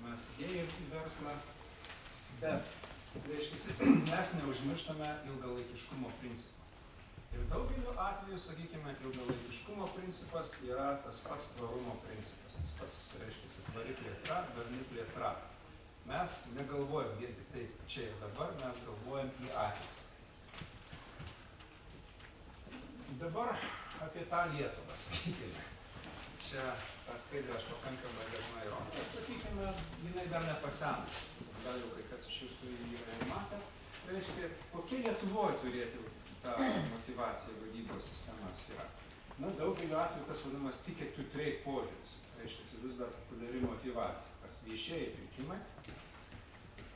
mes įdėjome į verslą. Bet, reiškia, mes neužmirštame ilgalaikiškumo principą. Ir daugeliu atveju, sakykime, ilgalaikiškumo principas yra tas pats tvarumo principas. Tas pats, reiškia, tvari plėtra, darni plėtra. Mes negalvojam vien tik taip čia ir dabar, mes galvojam į ateitį. Dabar apie tą Lietuvą, sakykime. Čia tą skaidrę aš pakankamai dažnai rodo. Sakykime, jinai dar nepasenusi. Gal jau kai kas iš jūsų jį yra matę. Reiškia, kokia Lietuvoje turėtų ta motyvacija vadybos sistemas yra. Na, daugeliu atveju tas vadinamas ticket to trade požiūris. Reiškia, vis dar populiari motyvacija. Kas viešieji pirkimai,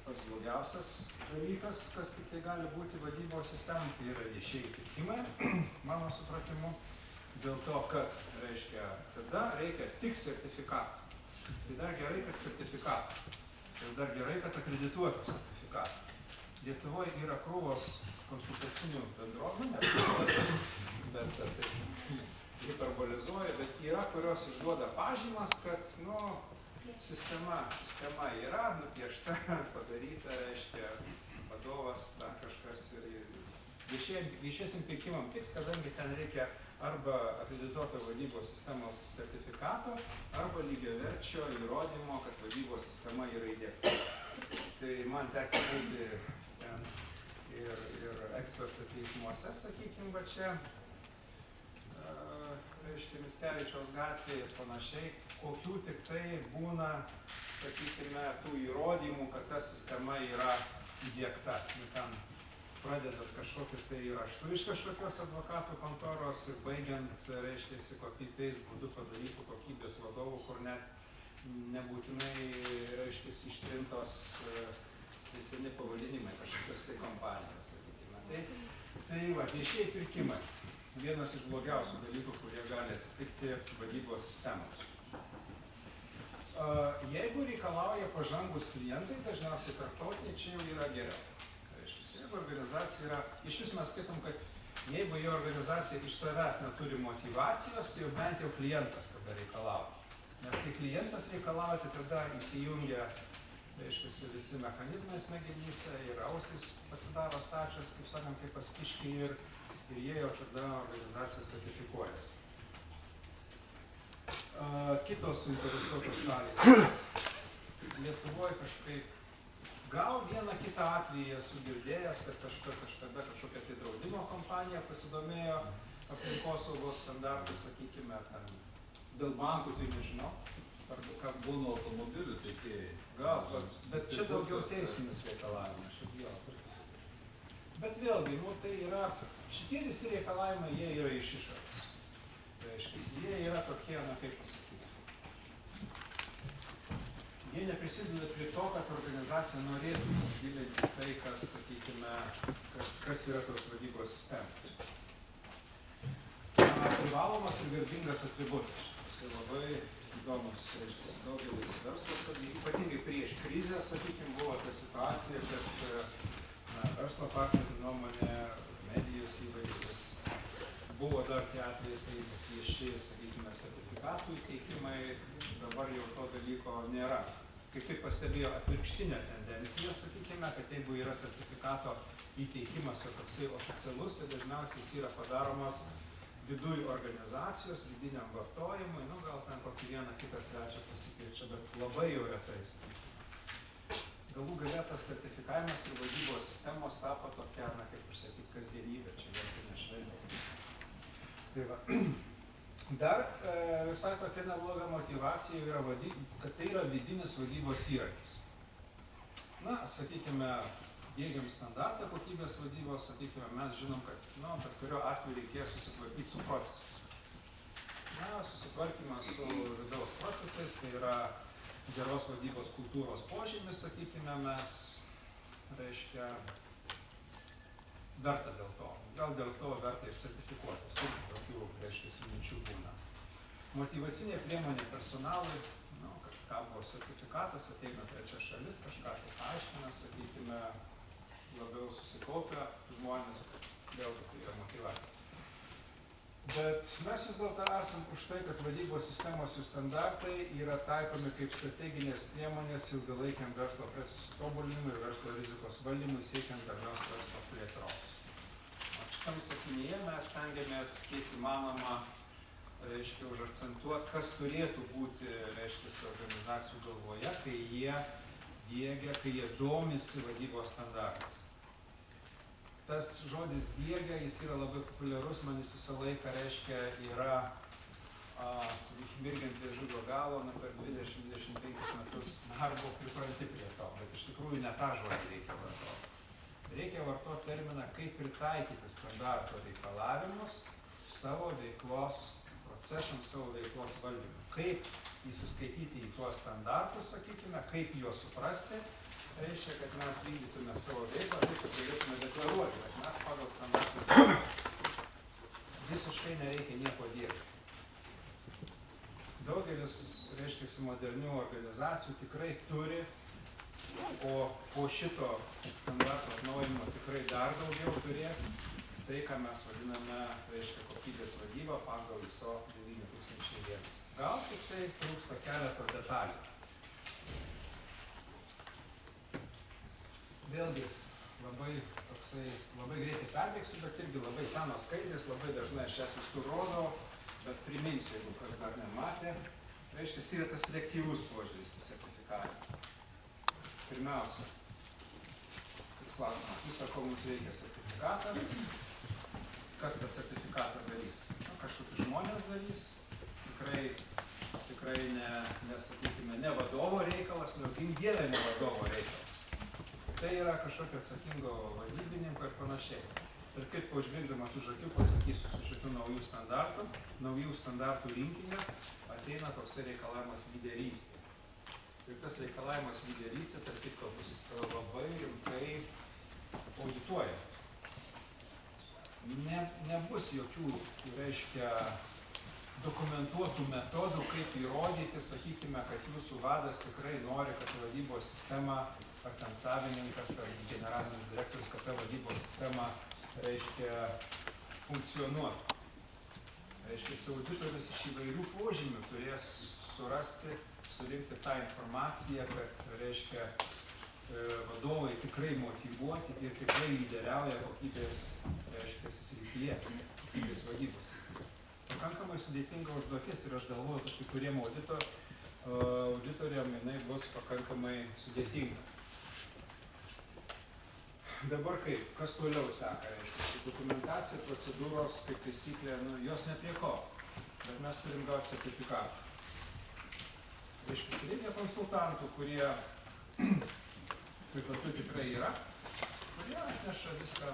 pats blogiausias dalykas, kas tik tai gali būti vadybos sistemai, tai yra viešieji pirkimai, mano supratimu. Dėl to, kad, reiškia, tada reikia tik sertifikatų. Tai dar gerai, kad sertifikatų. Ir dar gerai, kad akredituotų sertifikatą. Lietuvoje yra krūvos konsultacinių bendruomenių, bet tai hiperbolizuoja, bet yra, kurios išduoda pažymas, kad, nu, sistema yra nupiešta, padaryta, reiškia, vadovas, dar kažkas ir viešiesiam pirkimam tiks, kadangi ten reikia arba akredituoto vadybos sistemos sertifikato, arba lygiaverčio įrodymo, kad vadybos sistema yra įdiegta. Tai man teko būti ten ir ekspertų teismuose, sakykime, va čia, reiškia, Mickevičiaus gatvėje ir panašiai, kokių tik tai būna, sakykime, tų įrodymų, kad ta sistema yra įdiegta. Ten pradedant kažkokiu tai raštu iš kažkokios advokatų kontoros ir baigiant, reiškia, copy-paste būdu padarytų kokybės vadovų, kur net nebūtinai, reiškia, ištrintos seni pavadinimai kažkokios tai kompanijos, sakykime. Tai va, viešieji pirkimai. Vienas iš blogiausių dalykų, kurie gali atsitikti vadybos sistemos. Jeigu reikalauja pažangus klientai, dažniausiai tarptautiniai, čia jau yra geriau. Jeigu organizacija yra, iš vis mes skaitom, kad jeigu jo organizacija iš savęs neturi motyvacijos, tai jau bent jau klientas tada reikalauja. Nes kai klientas reikalauja, tai tada įsijungia, reiškia, visi mechanizmai smegenyse ir ausis pasidaro stačios, kaip sakant, kaip paskiškiai ir jie jau tada organizacijos sertifikuojasi. Kitos suinteresuotos šalys. Lietuvoje kažkaip gal vieną kitą atvejį esu girdėjęs, kad kažkada kažkokia tai draudimo kompanija pasidomėjo aplinkosaugos standartų, sakykime, dėl bankų, tai nežinau. Ar kad būna automobilių tiekėjai. Gal, bet čia daugiau teisinis reikalavimas. Bet vėlgi, nu, tai yra, šitie visi reikalavimai, jie yra iš išorės. Reiškia, jie yra tokie, na kaip pasakyti. Jie neprisideda prie to, kad organizacija norėtų įsigilinti tai, kas, sakykime, kas yra tos vadybos sistemos. Privalomas ir garbingas atributas. Tai labai įdomus, reiškia, daugelis verslo, ypatingai prieš krizę, sakykime, buvo ta situacija, kad verslo partnerių nuomonė, medijos įvairius, buvo dar tie atvejai, vieši, sakykime, sertifikatų įteikimai, dabar jau to dalyko nėra. Kaip tik pastebėjo atvirkštinę tendenciją, sakykime, kad jeigu yra sertifikato įteikimas ir toksai oficialus, tai dažniausiai jis yra padaromas viduj organizacijos, vidiniam vartojimui, nu gal ten kokį vieną kitą svečią pasikeičia, bet labai jau retai. Galų gale tas sertifikavimas ir vadybos sistemos tapo tokia, na kaip ir sakyti, kasdienybė, čia vėlgi nešvelniai. Tai va. Dar visai tokia nebloga motyvacija yra, kad tai yra vidinis vadybos įrankis. Na, sakykime, diegiam standartą kokybės vadybos, sakykime, mes žinom, kad, nu, bet kurio atveju reikės susitvarkyti su procesais. Na, susitvarkymas su vidaus procesais, tai yra geros vadybos kultūros požymis, sakykime, mes, reiškia, verta dėl to. Gal dėl to verta ir sertifikuotis. Ir tokių, reiškia, minčių būna. Motyvacinė priemonė personalui, nu, kažką buvo sertifikatas, ateina trečia šalis, kažką tai paaiškina, sakykime, labiau susikaupia žmonės, vėl tai yra motyvacija. Bet mes vis dėlto esam už tai, kad vadybos sistemos ir standartai yra taikomi kaip strateginės priemonės ilgalaikiam verslo procesų tobulinimui ir verslo rizikos valdymui siekiant darnios verslo plėtros. šitam sakinyje mes stengiamės kiek įmanoma, reiškia, užakcentuoti, kas turėtų būti, reiškia, organizacijų galvoje, kai jie diegia, kai jie domisi vadybos standartais. Tas žodis diegia, jis yra labai populiarus, man jis visą laiką, reiškia, yra, sakykime, irgi ant liežuvio galo, per 20-25 metus darbo pripranti prie to, bet iš tikrųjų ne tą žodį reikia vartoti. Reikia vartoti terminą, kaip pritaikyti standarto reikalavimus savo veiklos procesams, savo veiklos valdymui. Kaip įsiskaityti į tuos standartus, sakykime, kaip juos suprasti, reiškia, kad mes vykdytume savo veiklą, taip, kad galėtume deklaruoti, kad mes pagal standartus visiškai nereikia nieko diegti. Daugelis, reiškia, modernių organizacijų tikrai turi, o po šito standarto atnaujinimo tikrai dar daugiau turės tai, ką mes vadiname, reiškia, kokybės vadyba pagal ISO 9001. Gal tik tai trūksta keleto detalių. Vėlgi, labai greitai perbėgsiu, bet irgi labai senos skaidrės, labai dažnai aš jas visur rodau, bet priminsiu, jeigu kas dar nematė, reiškia, yra tas selektyvus požiūris į sertifikavimą. Pirmiausia, toks klausimas, visą, ko mums reikia sertifikatas, kas tą sertifikatą darys? Kažkokie žmonės darys, tikrai nesakykime, ne vadovo reikalas, gink dieve ne vadovo reikalas. Tai yra kažkokio atsakingo vadybininko ir panašiai. Ir kaip užbėgdamas už akių pasakysiu, su šitų naujų standartų rinkiniu ateina toks reikalavimas lyderystė. Ir tas reikalavimas lyderystė, tarp kitko, bus labai rimtai audituojamas. Nebus jokių, reiškia, dokumentuotų metodų, kaip įrodyti, sakykime, kad jūsų vadas tikrai nori, kad vadybos sistema, ar ten savininkas, ar generalinis direktorius, kad ta vadybos sistema, reiškia, funkcionuotų. Reiškia, auditorius iš įvairių požymių turės surinkti tą informaciją, kad, reiškia, vadovai tikrai motyvuoti ir tikrai lyderiauja kokybės, reiškia, srityje, kokybės vadybos srityje. Pakankamai sudėtinga užduotis ir aš galvoju, kad kai kuriem auditoriam jinai bus pakankamai sudėtinga. Dabar kaip, kas toliau seka, reiškia, dokumentacija, procedūros, kaip taisyklė, jos ne prie ko, bet mes turim gauti sertifikatą. Reiškia, reikia konsultantų, kurie, kaip tokių tikrai yra, kurie atneša viską,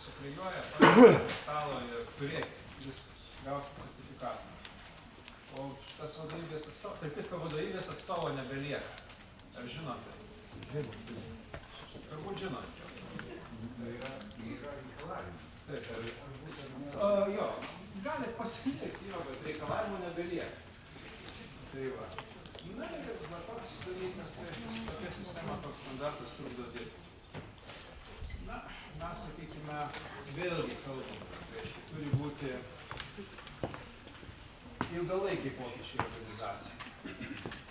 suklijuoja, paėmė stalo ir turėkit, viskas, gausit sertifikatą. O tas vadovybės atstovas, taip kaip vadovybės atstovo nebelieka. Ar žinote? Turbūt žinote. Tai yra reikalavimai. Taip, jo, galit pasilikti, jo, bet reikalavimų nebelieka. Tai va. Na ir toks dalykas, tokia sistema, toks standartas trukdo dirbti. Na, mes, sakykime, vėlgi kalbam, reiškia, turi būti ilgalaikiai pokyčiai organizacijai.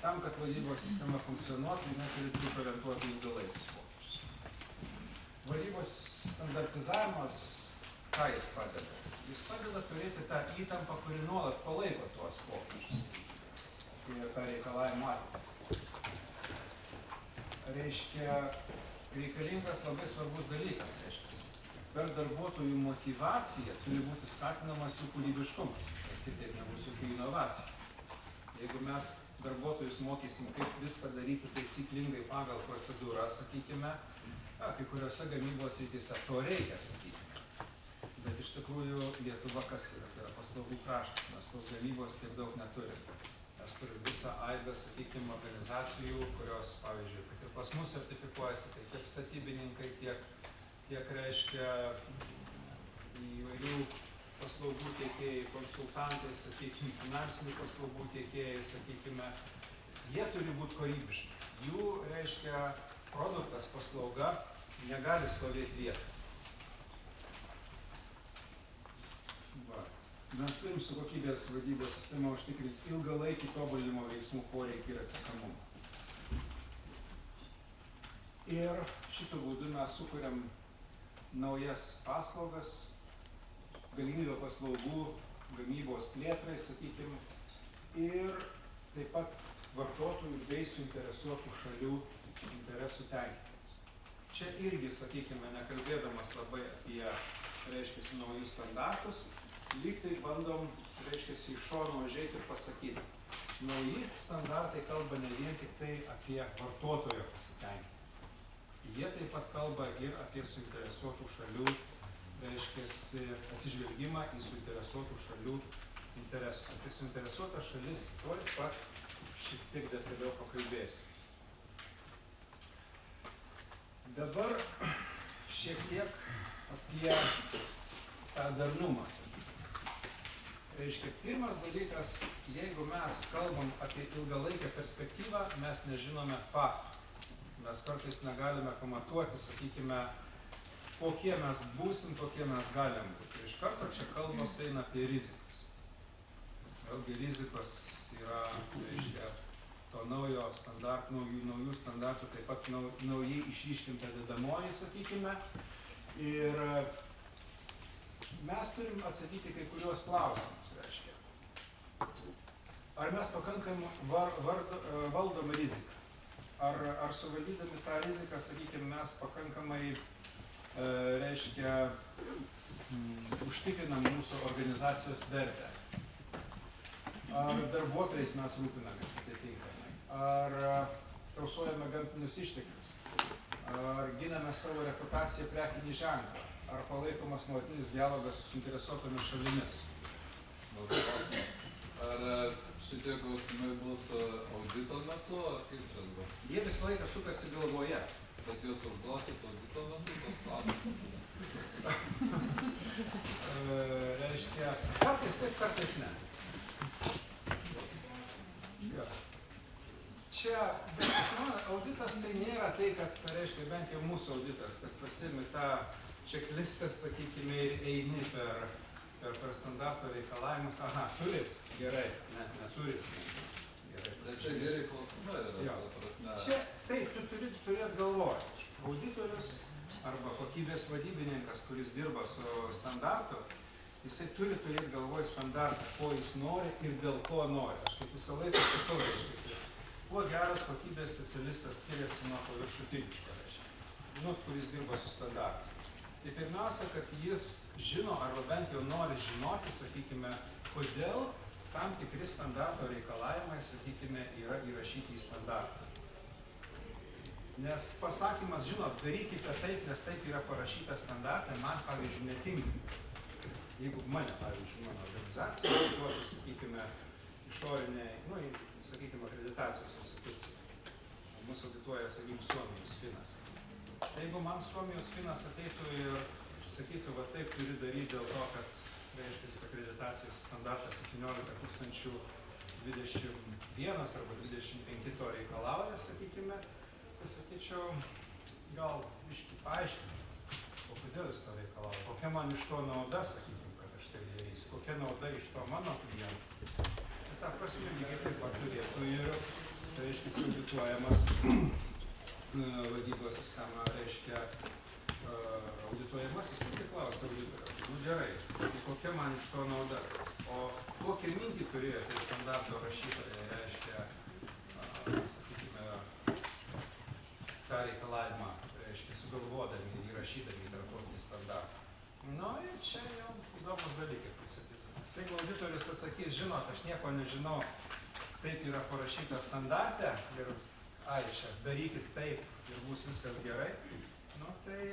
Tam, kad vadybos sistema funkcionuotų, jinai turi būti orientuota ilgalaikius pokyčius. Vadybos standartizavimas, ką jis padeda? Jis padeda turėti tą įtampą, kuri nuolat palaiko tuos pokyčius. Ir tą reikalavimą atveju. Reiškia, reikalingas labai svarbus dalykas, reiškia. Per darbuotojų motyvaciją turi būti skatinamas jų kūrybiškumas, nes kitaip nebus jokių inovacijų. Jeigu mes darbuotojus mokysim, kaip viską daryti taisyklingai pagal procedūrą, sakykime, kai kuriuose gamybos srityse to reikia, sakykime. Bet iš tikrųjų Lietuva kas yra? Tai yra paslaugų kraštas, mes tos gamybos tiek daug neturime. Mes turim visą aibę, sakykime, organizacijų, kurios, pavyzdžiui, kad ir pas mus sertifikuojasi, tai tiek statybininkai, tiek reiškia įvairių paslaugų tiekėjai, konsultantai, sakykime, finansinių paslaugų tiekėjai, sakykime, jie turi būti kūrybiški. Jų, reiškia, produktas, paslauga negali stovėti vietą. Mes turim su kokybės vadybos sistema užtikrinti ilgalaikį tobulinimo veiksmų poreikį ir atsekamumą. Ir šitų būdų mes sukuriam naujas paslaugas galimybę paslaugų gamybos plėtrai, sakykime, ir taip pat vartotojų bei suinteresuotų šalių interesų tenkinimas. Čia irgi, sakykime, nekalbėdamas labai apie, reiškia, naujus standartus, lyg tai bandom, reiškia, iš šono užeiti ir pasakyti. Nauji standartai kalba ne vien tik tai apie vartotojo pasitenkinimą. Jie taip pat kalba ir apie suinteresuotų šalių, reiškia, atsižvelgimą į suinteresuotų šalių interesus. Apie suinteresuotą šalis tuoj pat šiek tiek detaliau pakalbėsim. Dabar šiek tiek apie tą darnumą. Reiškia, pirmas dalykas, jeigu mes kalbam apie ilgalaikę perspektyvą, mes nežinome faktų. Mes kartais negalime pamatuoti, sakykime, kokie mes būsim, kokie mes galim būti. Iš karto čia kalbos eina apie rizikas. Vėlgi rizikos yra, reiškia, to naujų standartų, taip pat naujai išryškinta dedamoji, sakykime. Ir mes turim atsakyti kai kuriuos klausimus, reiškia. Ar mes pakankamai valdom riziką? Ar suvaldydami tą riziką, sakykime, mes pakankamai, reiškia, užtikrinam mūsų organizacijos vertę? Ar darbuotojais mes rūpinamės atitinkamai? Ar tausojame gamtinius išteklius? Ar giname savo reputaciją, prekinį ženklą? Ar palaikomas nuolatinis dialogas su suinteresuotomis šalimis? Ar šitie klausimai bus audito metu, ar kaip čia dabar? Jie visą laiką sukasi galvoje. Bet jūs užduosit audito metu tos klausimus? Reiškia, kartais taip, kartais ne. Čia, auditas tai nėra tai, kad, reiškia, bent jau mūsų auditas, kad pasiimi tą čeklistą, sakykime, ir eini per standarto reikalavimus. Aha, turit? Gerai. Ne, neturit. Gerai. Bet čia geri klausimai yra, ta prasme. Čia, taip, tu turi turėti galvoje. Auditorius arba kokybės vadybininkas, kuris dirba su standartu, jisai turi turėti galvoje standartą, ko jis nori ir dėl ko nori. Aš kaip visą laiką sakau, reiškia, kuo geras kokybės specialistas skiriasi nuo paviršutiniško, reiškia, kuris dirba su standartu. Tai pirmiausia, kad jis žino, arba bent jau nori žinoti, sakykime, kodėl tam tikri standarto reikalavimai, sakykime, yra įrašyti į standartą. Nes pasakymas, žinot, darykite taip, nes taip yra parašyta standartai, man, pavyzdžiui, netinka. Jeigu mane, pavyzdžiui, mano organizacija duotų, sakykime, išoriniai, sakykime, akreditacijos institucija. Mūsų audituoja, sakykime, Suomijos Finas. Jeigu man Suomijos Finas ateitų ir sakytų, va taip turi daryti dėl to, kad, reiškia, akreditacijos standartas 17 021 arba 25 to reikalauja, sakykime, tai sakyčiau, gal biškį paaiškinti, o kodėl jis to reikalauja, kokia man iš to nauda, sakykime, kad aš tai darysiu, kokia nauda iš to mano klientų. Tai ta prasme lygiai taip pat turėtų ir, reiškia, audituojamas vadybos sistema, reiškia, audituojamasis irgi klausia auditorių. Gerai, tai kokia man iš to nauda? O kokią mintį turėjo tai standarto rašytojai, reiškia, sakykime, tą reikalavimą, reiškia, sugalvodami, įrašydami į tarptautinį standartą. Ir čia jau įdomus dalykas prisakytume. Jeigu auditorius atsakys, žinot, aš nieko nežinau, taip yra parašyta standarte ir čia darykit taip ir bus viskas gerai, tai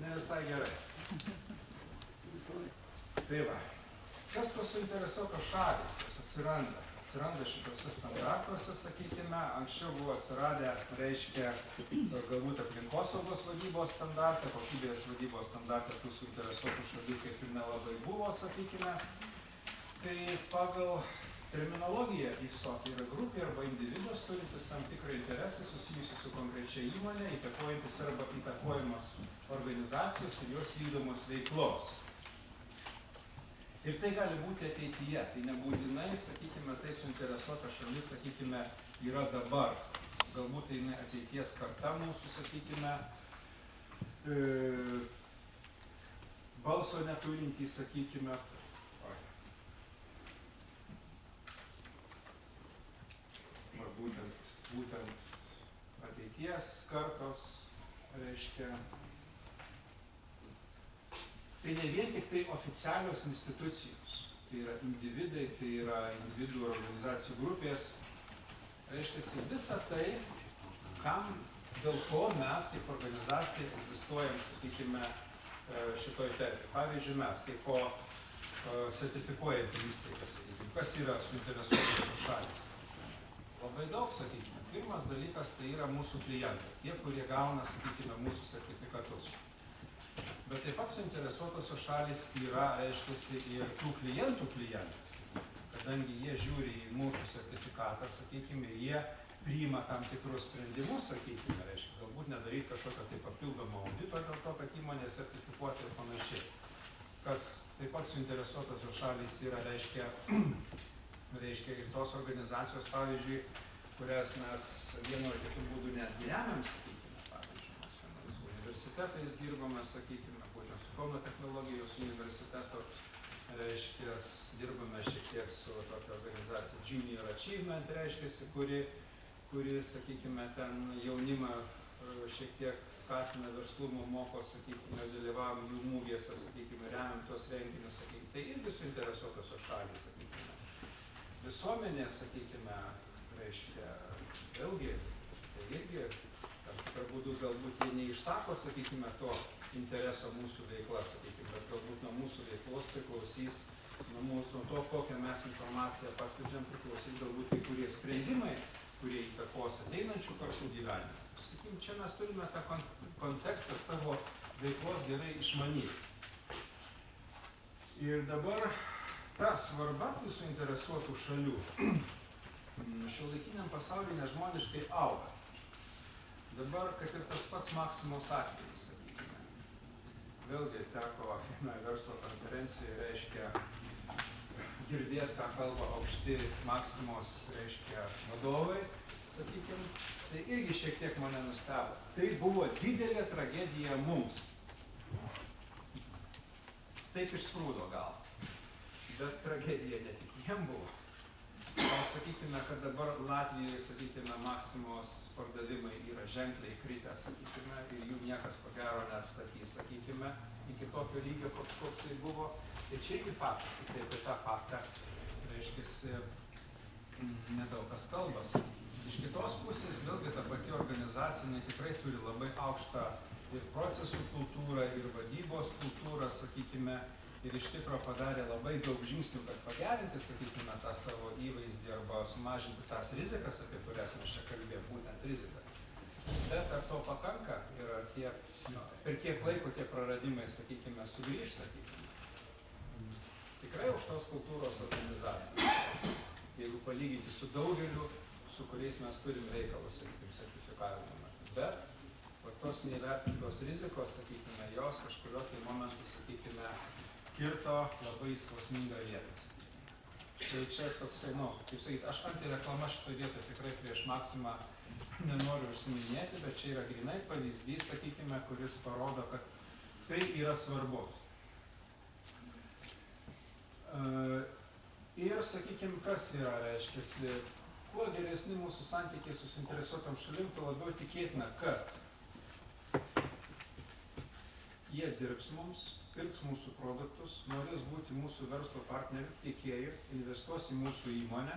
ne visai gerai. Tai va, kas tos suinteresuotos šalys, jos atsiranda? Atsiranda šitose standartuose, sakykime, anksčiau buvo atsiradę, reiškia, galbūt aplinkosaugos vadybos standartą, kokybės vadybos standartą tų suinteresuotų šalių kaip ir nelabai buvo, sakykime. Tai pagal terminologija ISOT yra grupė arba individas turintis tam tikrą interesą susijusi su konkrečia įmonė, įtakojantis arba įtakojamas organizacijos ir jos vykdomos veiklos. Ir tai gali būti ateityje, tai nebūtinai, sakykime, tai suinteresuota šalis, sakykime, yra dabar. Galbūt tai ateities karta mūsų, sakykime, balso neturintys, sakykime, būtent ateities kartos, reiškia, tai ne vien tik tai oficialios institucijos, tai yra individai, tai yra individų ir organizacijų grupės, reiškia, visa tai, kam dėl ko mes kaip organizacija egzistuojam, sakykime, šitoj terpėje. Pavyzdžiui, mes kaip sertifikuojantį įstaigą, sakykime, kas yra suinteresuotos šalys. Labai daug, sakykime. Pirmas dalykas tai yra mūsų klientai, tie, kurie gauna, sakykime, mūsų sertifikatus. Bet taip pat suinteresuotosios šalys yra, reiškia, ir tų klientų klientas, kadangi jie žiūri į mūsų sertifikatą, sakykime, jie priima tam tikrus sprendimus, sakykime, reiškia, galbūt nedaryti kažkokio tai papildomo audito dėl to, kad įmonė sertifikuoti ir panašiai. Kas taip pat suinteresuotosios šalys yra, reiškia ir tos organizacijos, pavyzdžiui, kurias mes vienu ar kitu būdu net remiam, sakykime, pavyzdžiui, mes su universitetais dirbame, sakykime, būtent su Kauno technologijos universiteto, reiškia, dirbame šiek tiek su tokia organizacija Junior Achievement, reiškia, kuri, sakykime, ten jaunimą šiek tiek skatina verslumo, moko, sakykime, dalyvavom jų mūgėse, sakykime, remiam tuos renginius, sakykime, tai irgi suinteresuotosios šalys, sakykime. Visuomenė, sakykime, reiškia, vėlgi, tai irgi, tam tikrą būdų galbūt jie neišsako, sakykime, to intereso mūsų veikla, sakykime, bet galbūt nuo mūsų veiklos priklausys, nuo to, kokią mes informaciją paskleidžiam, priklausys galbūt kai kurie sprendimai, kurie įtakos ateinančių kartų gyvenimą. Sakykime, čia mes turime tą kontekstą savo veiklos gerai išmanyti. Ir dabar ta svarba tų suinteresuotų šalių šiuolaikiniam pasaulyje nežmoniškai auga. Dabar, kad ir tas pats Maksimos atvejis, sakykime, vėlgi teko verslo konferencijoje, reiškia, girdėti, ką kalba aukšti Maksimos, reiškia, vadovai, sakykime, tai irgi šiek tiek mane nustebo. Tai buvo didelė tragedija mums. Taip išsprūdo gal. Bet tragedija ne tik jiem buvo. Sakykime, kad dabar Latvijoje, sakykime, Maksimos pardavimai yra ženkliai kritę, sakykime, ir jų niekas ko gero nestatys, sakykime, iki tokio lygio, koks tai buvo. Tai čia irgi faktas, tik tai apie tą faktą, reiškia, nedaug kas kalbas. Iš kitos pusės, vėlgi, ta pati organizacija, jinai tikrai turi labai aukštą ir procesų kultūrą, ir vadybos kultūrą, sakykime, ir iš tikro padarė labai daug žingsnių, kad pagerinti, sakykime, tą savo įvaizdį arba sumažinti tas rizikas, apie kurias mes čia kalbėjome, būtent rizikas. Bet ar to pakanka ir ar per kiek laiko tie praradimai, sakykime, sugrįž, sakykime. Tikrai aukštos kultūros organizacija, jeigu palyginti su daugeliu, su kuriais mes turim reikalus, sakykime, sertifikavimo metu. Bet tos neįvertintos rizikos, sakykime, jos kažkurio tai momentu, sakykime, kirto labai skausmingą vietą. Tai čia toksai, kaip sakyti, aš antireklama šitoje vietoje tikrai prieš Maksimą nenoriu užsiminėti, bet čia yra grinai pavyzdys, sakykime, kuris parodo, kad tai yra svarbu. Ir, sakykime, kas yra, reiškiasi, kuo geresni mūsų santykiai su suinteresuotom šalim, tuo labiau tikėtina, kad jie dirbs mums, pirks mūsų produktus, norės būti mūsų verslo partnerių, tiekėjų, investuos į mūsų įmonę,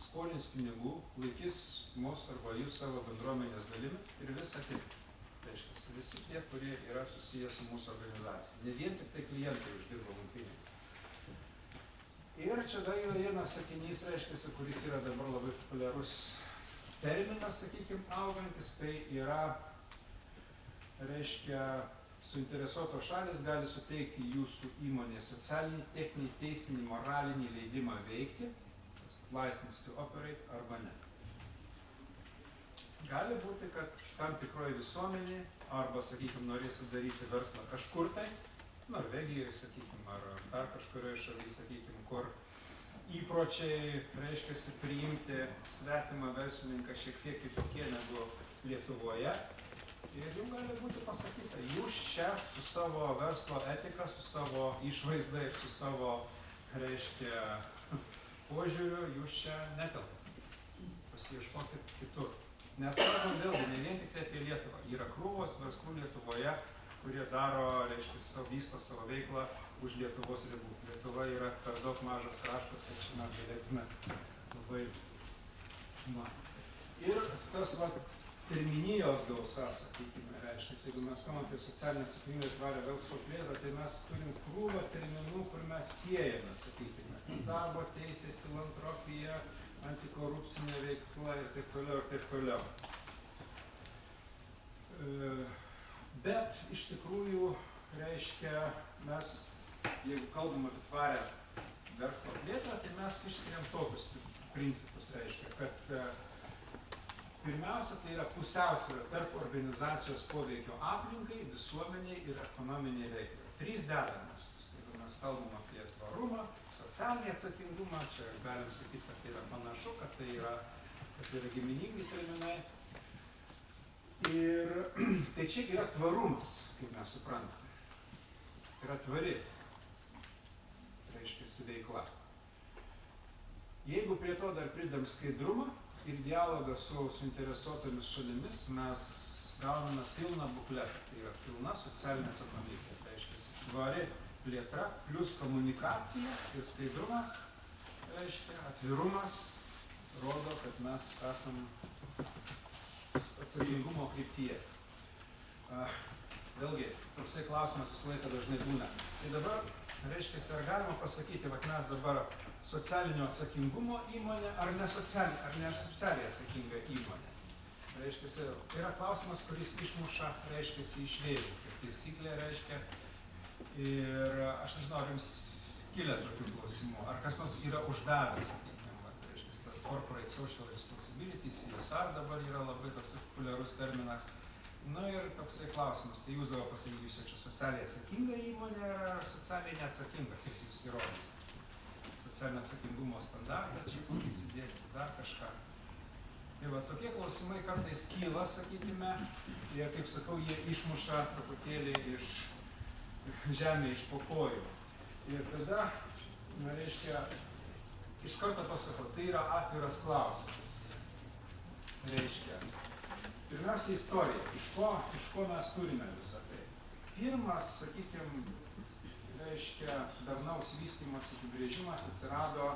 skolins pinigų, laikys mus arba jūs savo bendruomenės dalimi ir visą kitą. Reiškia, visi tie, kurie yra susiję su mūsų organizacija. Ne vien tik tai klientai uždirba mums pinigų. Ir čia dar yra vienas sakinys, reiškia, kuris yra dabar labai populiarus terminas, sakykime, augantis, tai yra, reiškia, suinteresuotos šalys gali suteikti jūsų įmonė socialinį, techninį, teisinį, moralinį leidimą veikti, license to operate arba ne. Gali būti, kad tam tikroje visuomenėje arba, sakykime, norėsi daryti verslą kažkur tai, Norvegijoje, sakykime, ar dar kažkurioje šalyje, sakykime, kur įpročiai, reiškiasi, priimti svetimą verslininką šiek tiek kitokie negu Lietuvoje. Ir jums gali būti pasakyta, jūs čia su savo verslo etika, su savo išvaizda ir su savo, reiškia, požiūriu, jūs čia netelpate. Pasiieškokit kitur. Nes kalbam vėlgi, ne vien tik tai apie Lietuvą. Yra krūvos verslų Lietuvoje, kurie daro, reiškia, vysto savo veiklą už Lietuvos ribų. Lietuva yra per daug mažas kraštas, kad čia mes galėtume labai... Ir tas terminijos gausa, sakykime, reiškia, jeigu mes kalbame apie socialinę atsakomybę ir tvarią verslo plėtrą, tai mes turim krūvą terminų, kur mes siejame, sakykime, darbo teisė, filantropija, antikorupcinė veikla ir taip toliau ir taip toliau. Bet iš tikrųjų, reiškia, mes, jeigu kalbam apie tvarę verslo plėtrą, tai mes išskiriam tokius principus, reiškia, kad pirmiausia, tai yra pusiausvyrą tarp organizacijos poveikio aplinkai, visuomeniai ir ekonominiai veiklai. 3 dedamosios. Jeigu mes kalbam apie tvarumą, socialinį atsakingumą, čia galim sakyti, kad tai yra panašu, kad tai yra giminingi terminai. Ir tai čia yra tvarumas, kaip mes suprantame. Tai yra tvari, reiškia, veikla. Jeigu prie to dar pridam skaidrumą ir dialogą su suinteresuotomis šalimis, mes gauname pilną bukletą. Tai yra pilna socialinė atsakomybė. Tai reiškia, tvari plėtra plus komunikacija ir skaidrumas, reiškia, atvirumas rodo, kad mes esam atsakingumo kryptyje. Vėlgi, toksai klausimas visą laiką dažnai būna. Tai dabar, reiškia, ar galima pasakyti, kad mes dabar socialinio atsakingumo įmonė ar ne socialiai atsakinga įmonė. Reiškia, tai yra klausimas, kuris išmuša, reiškia, iš vėžių, kaip taisyklė, reiškia. Ir aš nežinau, ar jums kilę tokių klausimų, ar kas nors yra uždavęs, sakykime, reiškia, tas corporate social responsibility, CSR dabar yra labai toks populiarus terminas. Na ir toksai klausimas, tai jūs dabar pasakyti, jūs čia socialiai atsakinga įmonė ar socialiai neatsakinga, kaip jūs įrodysite. Socialinio atsakingumo standartą, čia įsidėsi dar kažką. Tai va, tokie klausimai kartais kyla, sakykime, ir, kaip sakau, jie išmuša truputėlį iš žemė iš po kojų. Ir tada, reiškia, iš karto pasakau, tai yra atviras klausimas. Reiškia, pirmiausia, istorija. Iš ko mes turime visą tai? Pirmas, sakykime, reiškia, darnaus vystymosi apibrėžimas atsirado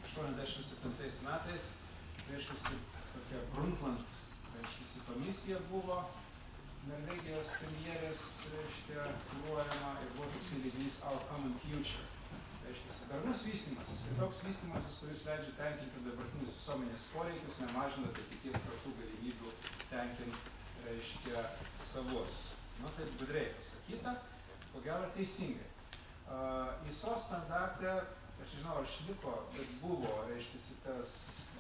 87 metais, reiškia, tokia Brundtland, reiškia, komisija buvo, Norvegijos premjerės, reiškia, kuruojama ir buvo toks leidinys Our Common Future. Reiškia, darnus vystymasis, tai toks vystymasis, kuris leidžia tenkinti dabartinius visuomenės poreikius, nemažinant ateities kartų galimybių tenkinti, reiškia, savuosius. Nu, taip gudriai pasakyta, ko gero teisingai. ISO standarte, aš žinau, ar išliko, bet buvo, reiškia, tas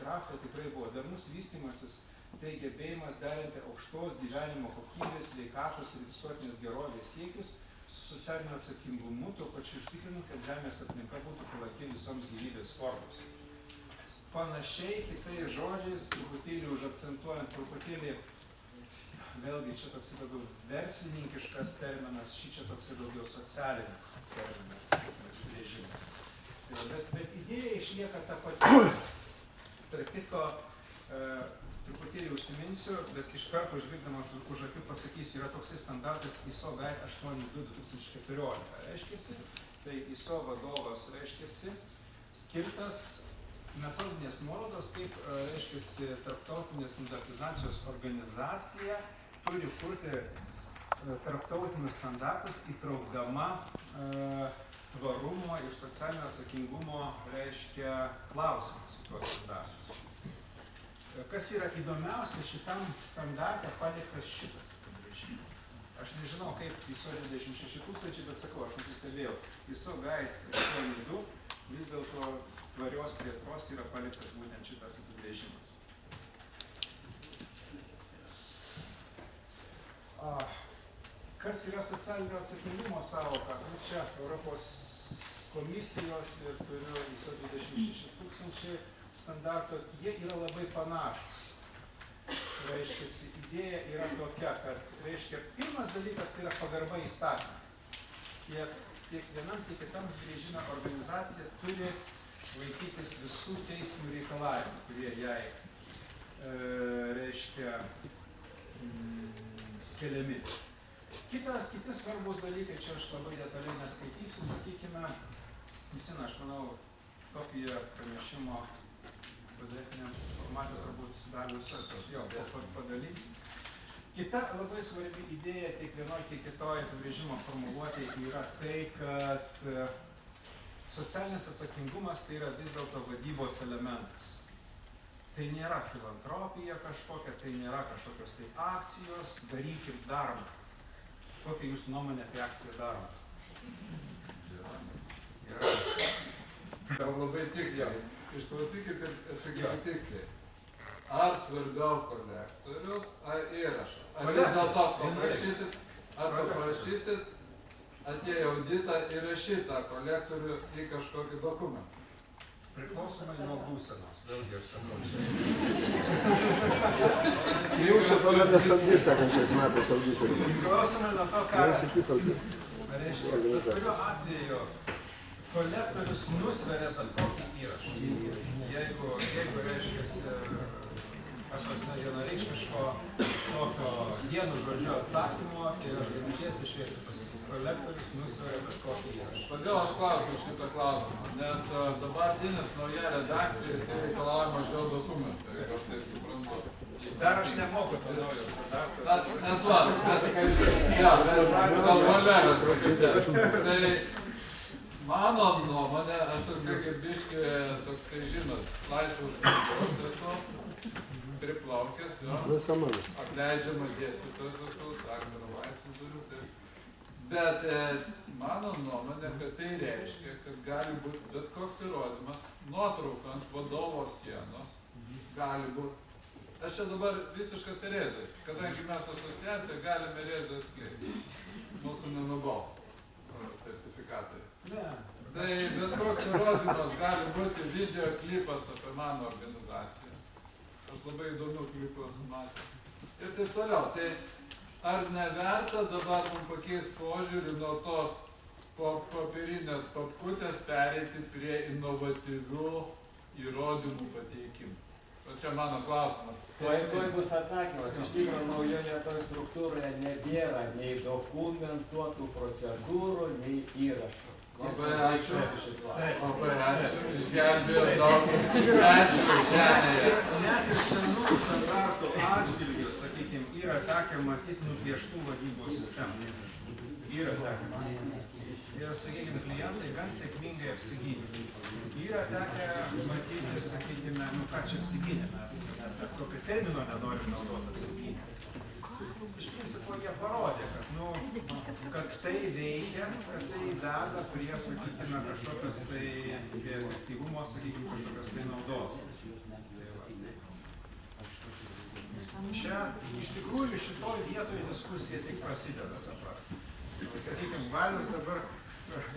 grafė tikrai buvo darnus vystymasis, tai gebėjimas derinti aukštos gyvenimo kokybės, sveikatos ir visuotinės gerovės siekius su socialiniu atsakingumu, tuo pačiu užtikrinant, kad žemės aplinka būtų palanki visoms gyvybės formos. Panašiai, kitais žodžiais, truputėlį užakcentuojant, truputėlį, vėlgi čia toks daugiau verslininkiškas terminas, čia toks daugiau socialinis terminas, režimas. Bet idėja išlieka ta pati. Tarp kitko, truputėlį užsiminsiu, bet iš karto užvykdamas už akių pasakysiu, yra toksai standartas ISO Guide 82/2014, reiškiasi, tai ISO vadovas, reiškiasi, skirtas metodinės nuorodos, kaip, reiškiasi, tarptautinės standartizacijos organizacija turi kurti tarptautinius standartus, įtraukdama tvarumo ir socialinio atsakingumo, reiškia, klausimus į tuos standartus. Kas yra įdomiausia, šitam standarte paliktas šitas apibrėžimas. Aš nežinau, kaip ISO 26 000, bet sakau, aš nusistebėjau. ISO Guide 82 vis dėlto tvarios plėtros yra paliktas būtent šitas apibrėžimas. Kas yra socialinio atsakingumo sąvoka? Čia Europos komisijos ir turiu ISO 26 000 standartų, jie yra labai panašus. reiškia, idėja yra tokia, kad, reiškia, pirmas dalykas tai yra pagarba įstatymui. Tiek vienam, tiek kitam brėžimo organizacija turi laikytis visų teisinių reikalavimų, kurie jai, reiškia, keliami. Kiti svarbus dalykai, čia aš labai detaliai neskaitysiu, sakykime, visi, aš manau, kopiją pranešimo PDF-iniam formatui turbūt dalius padalys. Kita labai svarbi idėja tiek vienoj, tiek kitoj apibrėžimo formuluotėje yra tai, kad socialinis atsakingumas tai yra vis dėlto vadybos elementas. Tai nėra filantropija kažkokia, tai nėra kažkokios tai akcijos, darykim darbą. Kokia jūsų nuomonė apie akciją darbą? Labai tiksliai. Išklausykit ir atsakykit tiksliai. Ar svarbiau kolektorius, ar įrašas? Ar vis dėlto paprašysit atėję auditą įrašytą kolektorių į kažkokį dokumentą? Priklausomai nuo būsenos, vėlgi aš sakau čia. Jūsų tada nesamdys sekančiais metais auditorių. Priklausomai nuo to, ką reiškia. Kuriuo atveju kolektorius nusveria bet kokį įrašą. Jeigu reiškia, vienareikšmiško tokio vienu žodžiu atsakymo, tai aš tiesiai šviesiai pasakyti, kolektorius nusveria bet kokį įrašą. Kodėl aš klausiu šitą klausimą? Nes dabartinis nauja redakcija jisai reikalauja mažiau dokumentų, jeigu aš taip suprantu. Dar aš nemoku to naujo standarto. Nes va, gal kolegos pasitės. Tai mano nuomonė, aš toksai kaip biški, toksai, žinot, laisvų žmogus esu, priplaukęs, jo, apleidžiama dėstytojas esu, Ragnaru laipsnių turiu, tai. Bet mano nuomonė, kad tai reiškia, kad gali būti bet koks įrodymas, nuotrauka ant vadovo sienos, gali būti. Aš čia dabar visiškas erezija, kadangi mes asociacija galime erezijas skleisti. Mūsų nenubaus sertifikatai. Tai bet koks įrodymas gali būti video klipas apie mano organizaciją. Aš labai įdomių klipų esu matęs. Ir taip toliau. Tai ar neverta dabar mums pakeisti požiūrį nuo tos popierinės papkutės pereiti prie inovatyvių įrodymų pateikimų? O čia mano klausimas. Tuoj bus atsakymas. Iš tikrųjų, naujoje toje struktūroje nebėra nei dokumentuotų procedūrų, nei įrašų. Labai ačiū. Išgelbėjo daug medžių žemėje. Net ir senų standartų atžvilgių, sakykime, yra tekę matyti nupieštų vadybos sistemų. Yra tekę matyti. Ir, sakykime, klientai gan sėkmingai apsigynė. Yra tekę matyti, sakykime, ką čia apsigynė, mes net kokio termino nenorim naudoti apsigynęs. Iš principo jie parodė, kad tai veikia, kad tai veda prie, sakykime, kažkokios tai efektyvumo, sakykime, kažkokios tai naudos. Čia iš tikrųjų šitoj vietoje diskusija tik prasideda, suprantate. Sakykime, Valius dabar,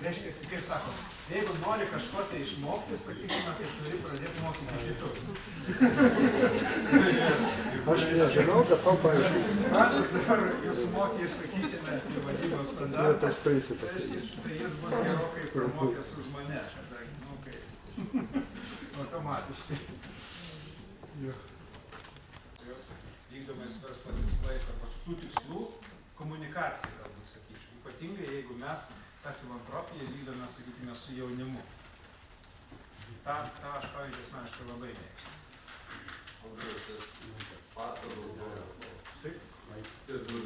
reiškia, kaip sako, jeigu nori kažko tai išmokti, sakykime, tai turi pradėti mokyti kitus. Aš nežinau, bet tau paaiškinti. Valius dabar jūs mokys, sakykime, į vadybos standartą. Tas principas. Tai jis bus gerokai pramokęs už mane. Automatiškai. Vykdomais verslo tikslais arba su tų tikslų komunikacija, galbūt sakyčiau. Ypatingai, jeigu mes tą filantropiją vykdome, sakykime, su jaunimu. tą aš, pavyzdžiui, asmeniškai labai mėgstu. Taip.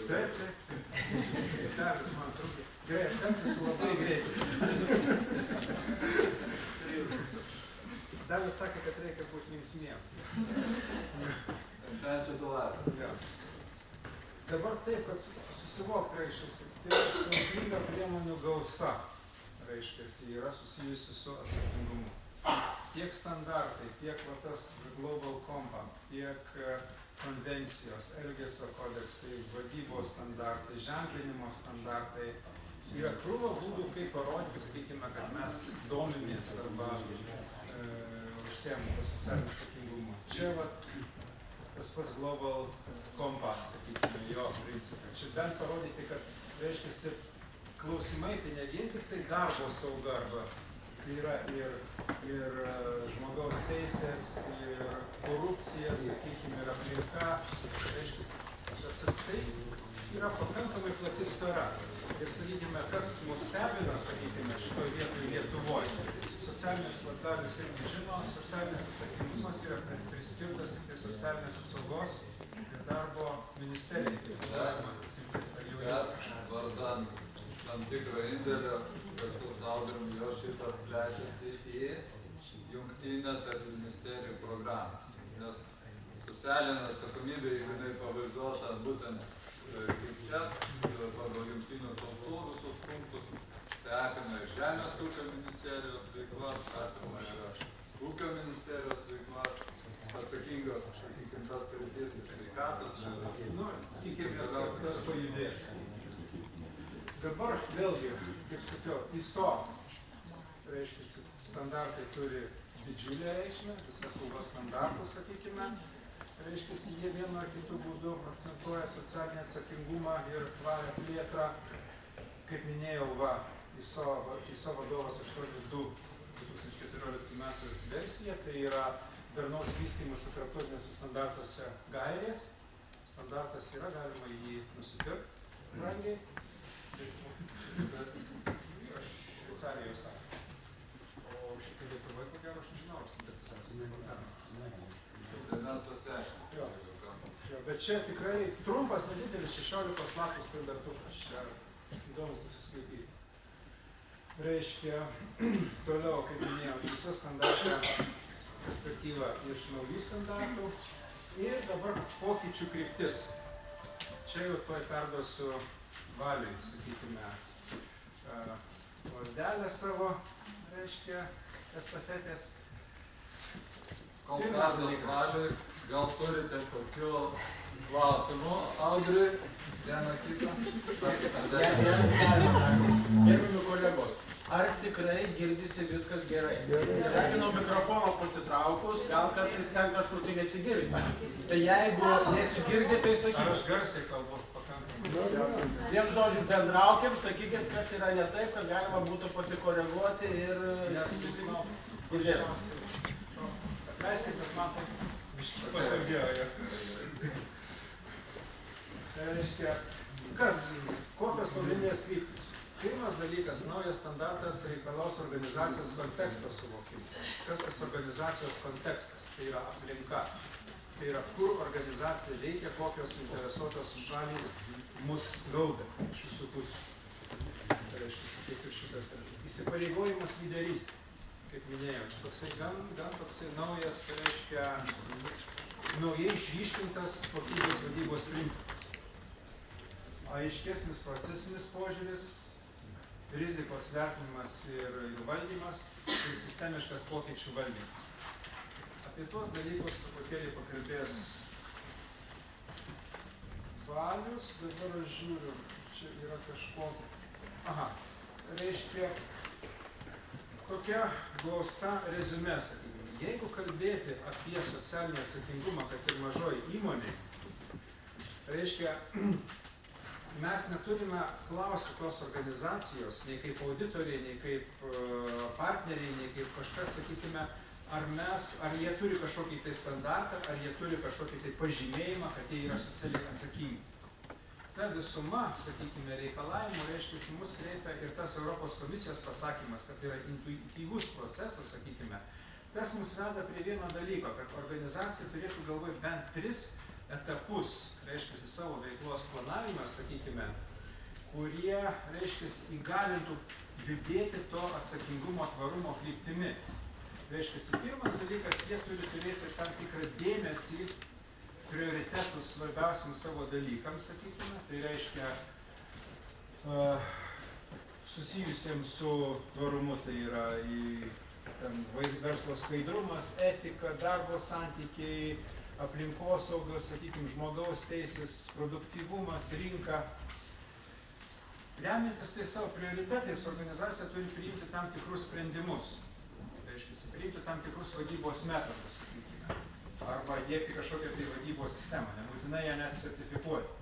Taip. Tevis man trūkė. Gerai, aš stengsiuosi labai greitai. Davis sakė, kad reikia būti linksmiem. Dabar taip, kad susivokti reiškiasi, tai saugingą priemonių gausa reiškiasi yra susijusi su atsakingumu. Tiek standartai, tiek tas Global Compact, tiek konvencijos, elgesio kodeksai, vadybos standartai, ženklinimo standartai. Yra krūva būdų, kaip parodyti, sakykime, kad mes domimės arba užsiemame socialinį atsakingumą. Čia tas pats Global Compact, sakykime, jo principai. Čia bent parodyti, kad, reiškia, klausimai tai ne vien tik tai darbo sauga, arba tai yra ir žmogaus teisės, ir korupcija, sakykime, ir aplinka. Reiškia, tai yra pakankamai plati sfera. Ir, sakykime, kas mus stebina, sakykime, šitoje vietoje Lietuvoje. Socialinės vadovės irgi žino, socialinės atsakymas yra priskirtas tik socialinės apsaugos ir darbo ministerijai. Bet vardan tam tikro indėlio kartu su Audrium jo šitas plečiasi į jungtinę tarp ministerijų programą. Nes socialinė atsakomybė, jeigu jinai pavaizduota būtent kaip čia, pagal jungtinių tautų visus punktus, tai apima ir Žemės ūkio ministerijos veiklas, apima ir ūkio ministerijos veiklas, atsakingas, sakykime, tas sritis ir sveikatos. Nu, tikimės, kad tas pajudės. Dabar vėlgi, kaip sakiau, ISO, reiškia, standartai turi didžiulę reikšmę, visą saugos standartų, sakykime, reiškia, jie vienu ar kitu būdu akcentuoja socialinį atsakingumą ir tvarią plėtrą. Kaip minėjau, ISO vadovas 8.2.2014 metų versija, tai yra darnaus vystymosi tarptautiniuose standartuose gairės. Standartas yra, galima jį nusipirkti brangiai. Aš Šveicarijoje sakau. O šitą Lietuvoje, ko gero, aš nežinau, ar standartizacijos. Bet čia tikrai trumpas, nedidelis 16 lapų standartukas. Čia įdomu pasiskaityti. Reiškia, toliau, kaip minėjau, viso standarto perspektyva iš naujų standartų ir dabar pokyčių kryptis. Čia jau tuoj perduosiu Valiui, sakykime, lazdelę savo, reiškia, estafetės. Kol perduos Valiui, gal turite kokių klausimų Audriui? Vieną kitą? Gerbiami kolegos, ar tikrai girdisi viskas gerai? Jeigu nuo mikrofono pasitraukus, gal kartais ten kažkur tai nesigirdi. Tai jeigu nesigirdi, tai Ar sakykit. aš garsiai kalbu pakankamai? Vien žodžiu bendraukim, sakykit, kas yra ne taip, kad galima būtų pasikoreguoti ir girdėti. Atleiskit, kad man taip biškį pakalbėjo. Tai reiškia, kokios pagrindinės kryptys? Pirmas dalykas, naujas standartas reikalaus organizacijos konteksto suvokimo. Kas tas organizacijos kontekstas? Tai yra aplinka. Tai yra, kur organizacija veikia, kokios interesuotos šalys mus gauda iš visų pusių. Tai reiškia, kaip ir šitas įsipareigojimas lyderystė. Kaip minėjau, čia toksai gan toksai naujas, reiškia, naujai išryškintas kokybės vadybos principas. Aiškesnis procesinis požiūris, rizikos vertinimas ir valdymas ir sistemiškas pokyčių valdymas. Apie tuos dalykus truputėlį pakalbės Valius. Dabar aš žiūriu, čia yra kažko. Aha, reiškia, kokia glausta reziumė, sakykime. Jeigu kalbėti apie socialinį atsakingumą, kad ir mažoji įmonė, reiškia, mes neturime klausti tos organizacijos, nei kaip auditoriai, nei kaip partneriai, nei kaip kažkas, sakykime, ar jie turi kažkokį tai standartą, ar jie turi kažkokį tai pažymėjimą, kad jie yra socialiai atsakingi. Ta visuma, sakykime, reikalavimų, reiškia, mus kreipia ir tas Europos komisijos pasakymas, kad yra intuityvus procesas, sakykime, tas mus veda prie vieno dalyko, kad organizacija turėtų galvoj bent 3 etapus, reiškia, savo veiklos planavimą, sakykime, kurie, reiškia, įgalintų judėti to atsakingumo tvarumo kryptimi. Reiškia, pirmas dalykas, jie turi turėti tam tikrą dėmesį, prioritetus svarbiausiams savo dalykams, sakykime, tai reiškia susijusiems su tvarumu, tai yra verslo skaidrumas, etika, darbo santykiai, aplinkosaugos, sakykime, žmogaus teisės, produktyvumas, rinka. Remiantis tai savo prioritetais, organizacija turi priimti tam tikrus sprendimus. Tai reiškia, priimti tam tikrus vadybos metodus, sakykime. arba dėkti kažkokią tai vadybos sistemą, nebūtinai ją net sertifikuoti.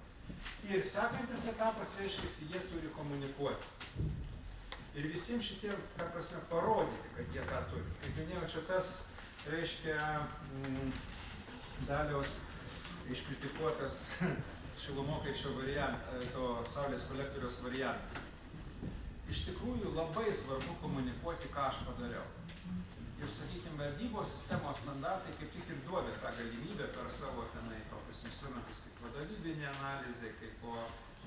Ir sekantis etapas reiškia, jie turi komunikuoti. Ir visiems šitiem, ką prasme, parodyti, kad jie tą turi. Kaip minėjau, čia tas, reiškia, Daliaus iškritikuotas šilumokaičio variantas, to saulės kolektoriaus variantas. Iš tikrųjų, labai svarbu komunikuoti, ką aš padariau. Ir, sakykime, vadybos sistemos standartai kaip tik ir duoda tą galimybę per savo tenai tokius instrumentus kaip vadovybinė analizė, kaip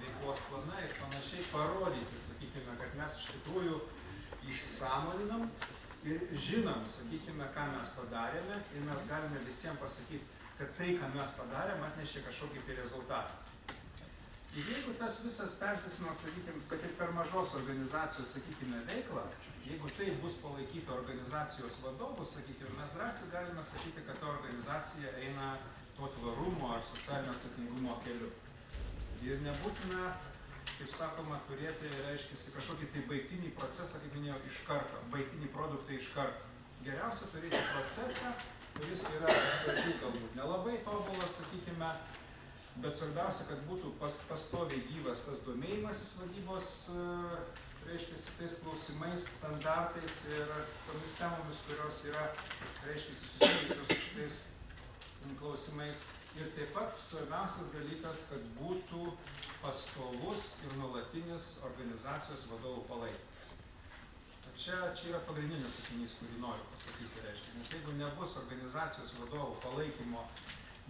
veiklos planai ir panašiai parodyti, sakykime, kad mes iš tikrųjų įsisąmoninam ir žinom, sakykime, ką mes padarėme ir mes galime visiems pasakyti, kad tai, ką mes padarėme, atnešė kažkokį tai rezultatą. Ir jeigu tas visas persisima, sakykime, kad ir per mažos organizacijos, sakykime, veiklą, jeigu tai bus palaikyta organizacijos vadovų, sakykime, mes drąsiai galime sakyti, kad ta organizacija eina to tvarumo ar socialinio atsakingumo keliu. Ir nebūtina, kaip sakoma, turėti, reiškia, kažkokį tai baigtinį procesą, kaip minėjau, iš karto, baigtinį produktą iš karto. Geriausia turėti procesą, kuris yra iš pradžių galbūt nelabai tobulas, sakykime, bet svarbiausia, kad būtų pastoviai gyvas tas domėjimasis vadybos, reiškia, tais klausimais, standartais ir tomis temomis, kurios yra, reiškia, susijusios su šitais klausimais. Ir taip pat svarbiausias dalykas, kad būtų pastovus ir nuolatinis organizacijos vadovų palaikymas. Čia yra pagrindinis sakinys, kurį noriu pasakyti, reiškia, nes jeigu nebus organizacijos vadovų palaikymo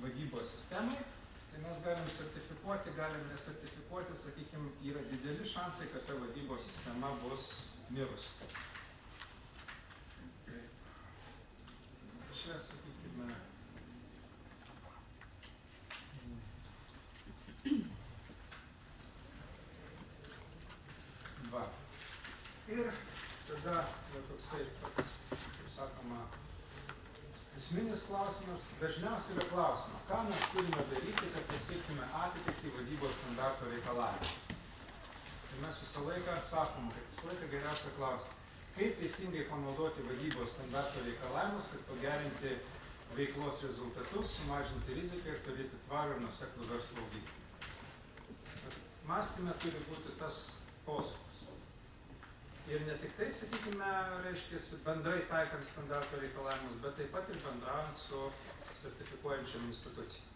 vadybos sistemai, tai mes galim sertifikuoti, galim nesertifikuoti, sakykime, yra dideli šansai, kad ta vadybos sistema bus mirusi. Čia, sakykime, va. Ir tada toksai, kaip sakoma, esminis klausimas, dažniausiai yra klausima, ką mes turime daryti, kad pasiektume atitikti vadybos standarto reikalavimą. Ir mes visą laiką sakom, kad visą laiką geriausia klausti, kaip teisingai panaudoti vadybos standarto reikalavimus, kad pagerinti veiklos rezultatus, sumažinti riziką ir turėti tvarų ir nuoseklų verslo augimą. Mąstyme turi būti tas posūkis. Ir ne tik tai, sakykime, reiškia, bendrai taikant standarto reikalavimus, bet taip pat ir bendraujant su sertifikuojančiam institucijom.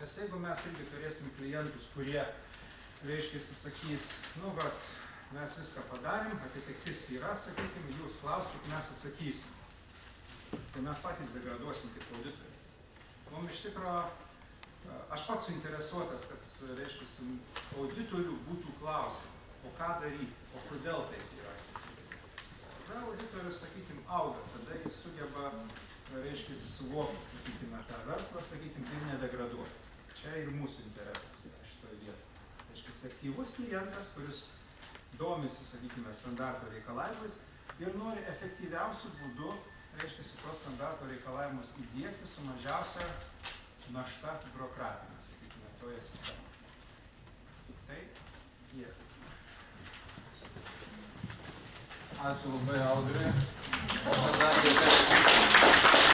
Nes jeigu mes irgi turėsim klientus, kurie, reiškia, sakys, nu, vat, mes viską padarėm, atitiktis yra, sakykime, jūs klauskit, mes atsakysim. Tai mes patys degraduosim kaip auditoriai. Mums iš tikro, aš pats suinteresuotas, kad, reiškia, auditorių būtų klausimų. O ką daryti, o kodėl taip yra, sakykime. Tada auditorius, sakykime, auga, tada jis sugeba, reiškia, suvokti, sakykime, tą verslą, sakykime, ir nedegraduoti. Čia ir mūsų interesas yra šitoje vietoje. Reiškia, aktyvus klientas, kuris domisi, sakykime, standarto reikalavimais ir nori efektyviausių būdų, reiškia, tos standarto reikalavimus įdiegti su mažiausia našta biurokratinė, sakykime, toje sistemoje. Tai jie. Ačiū labai, Audriui. O kadangi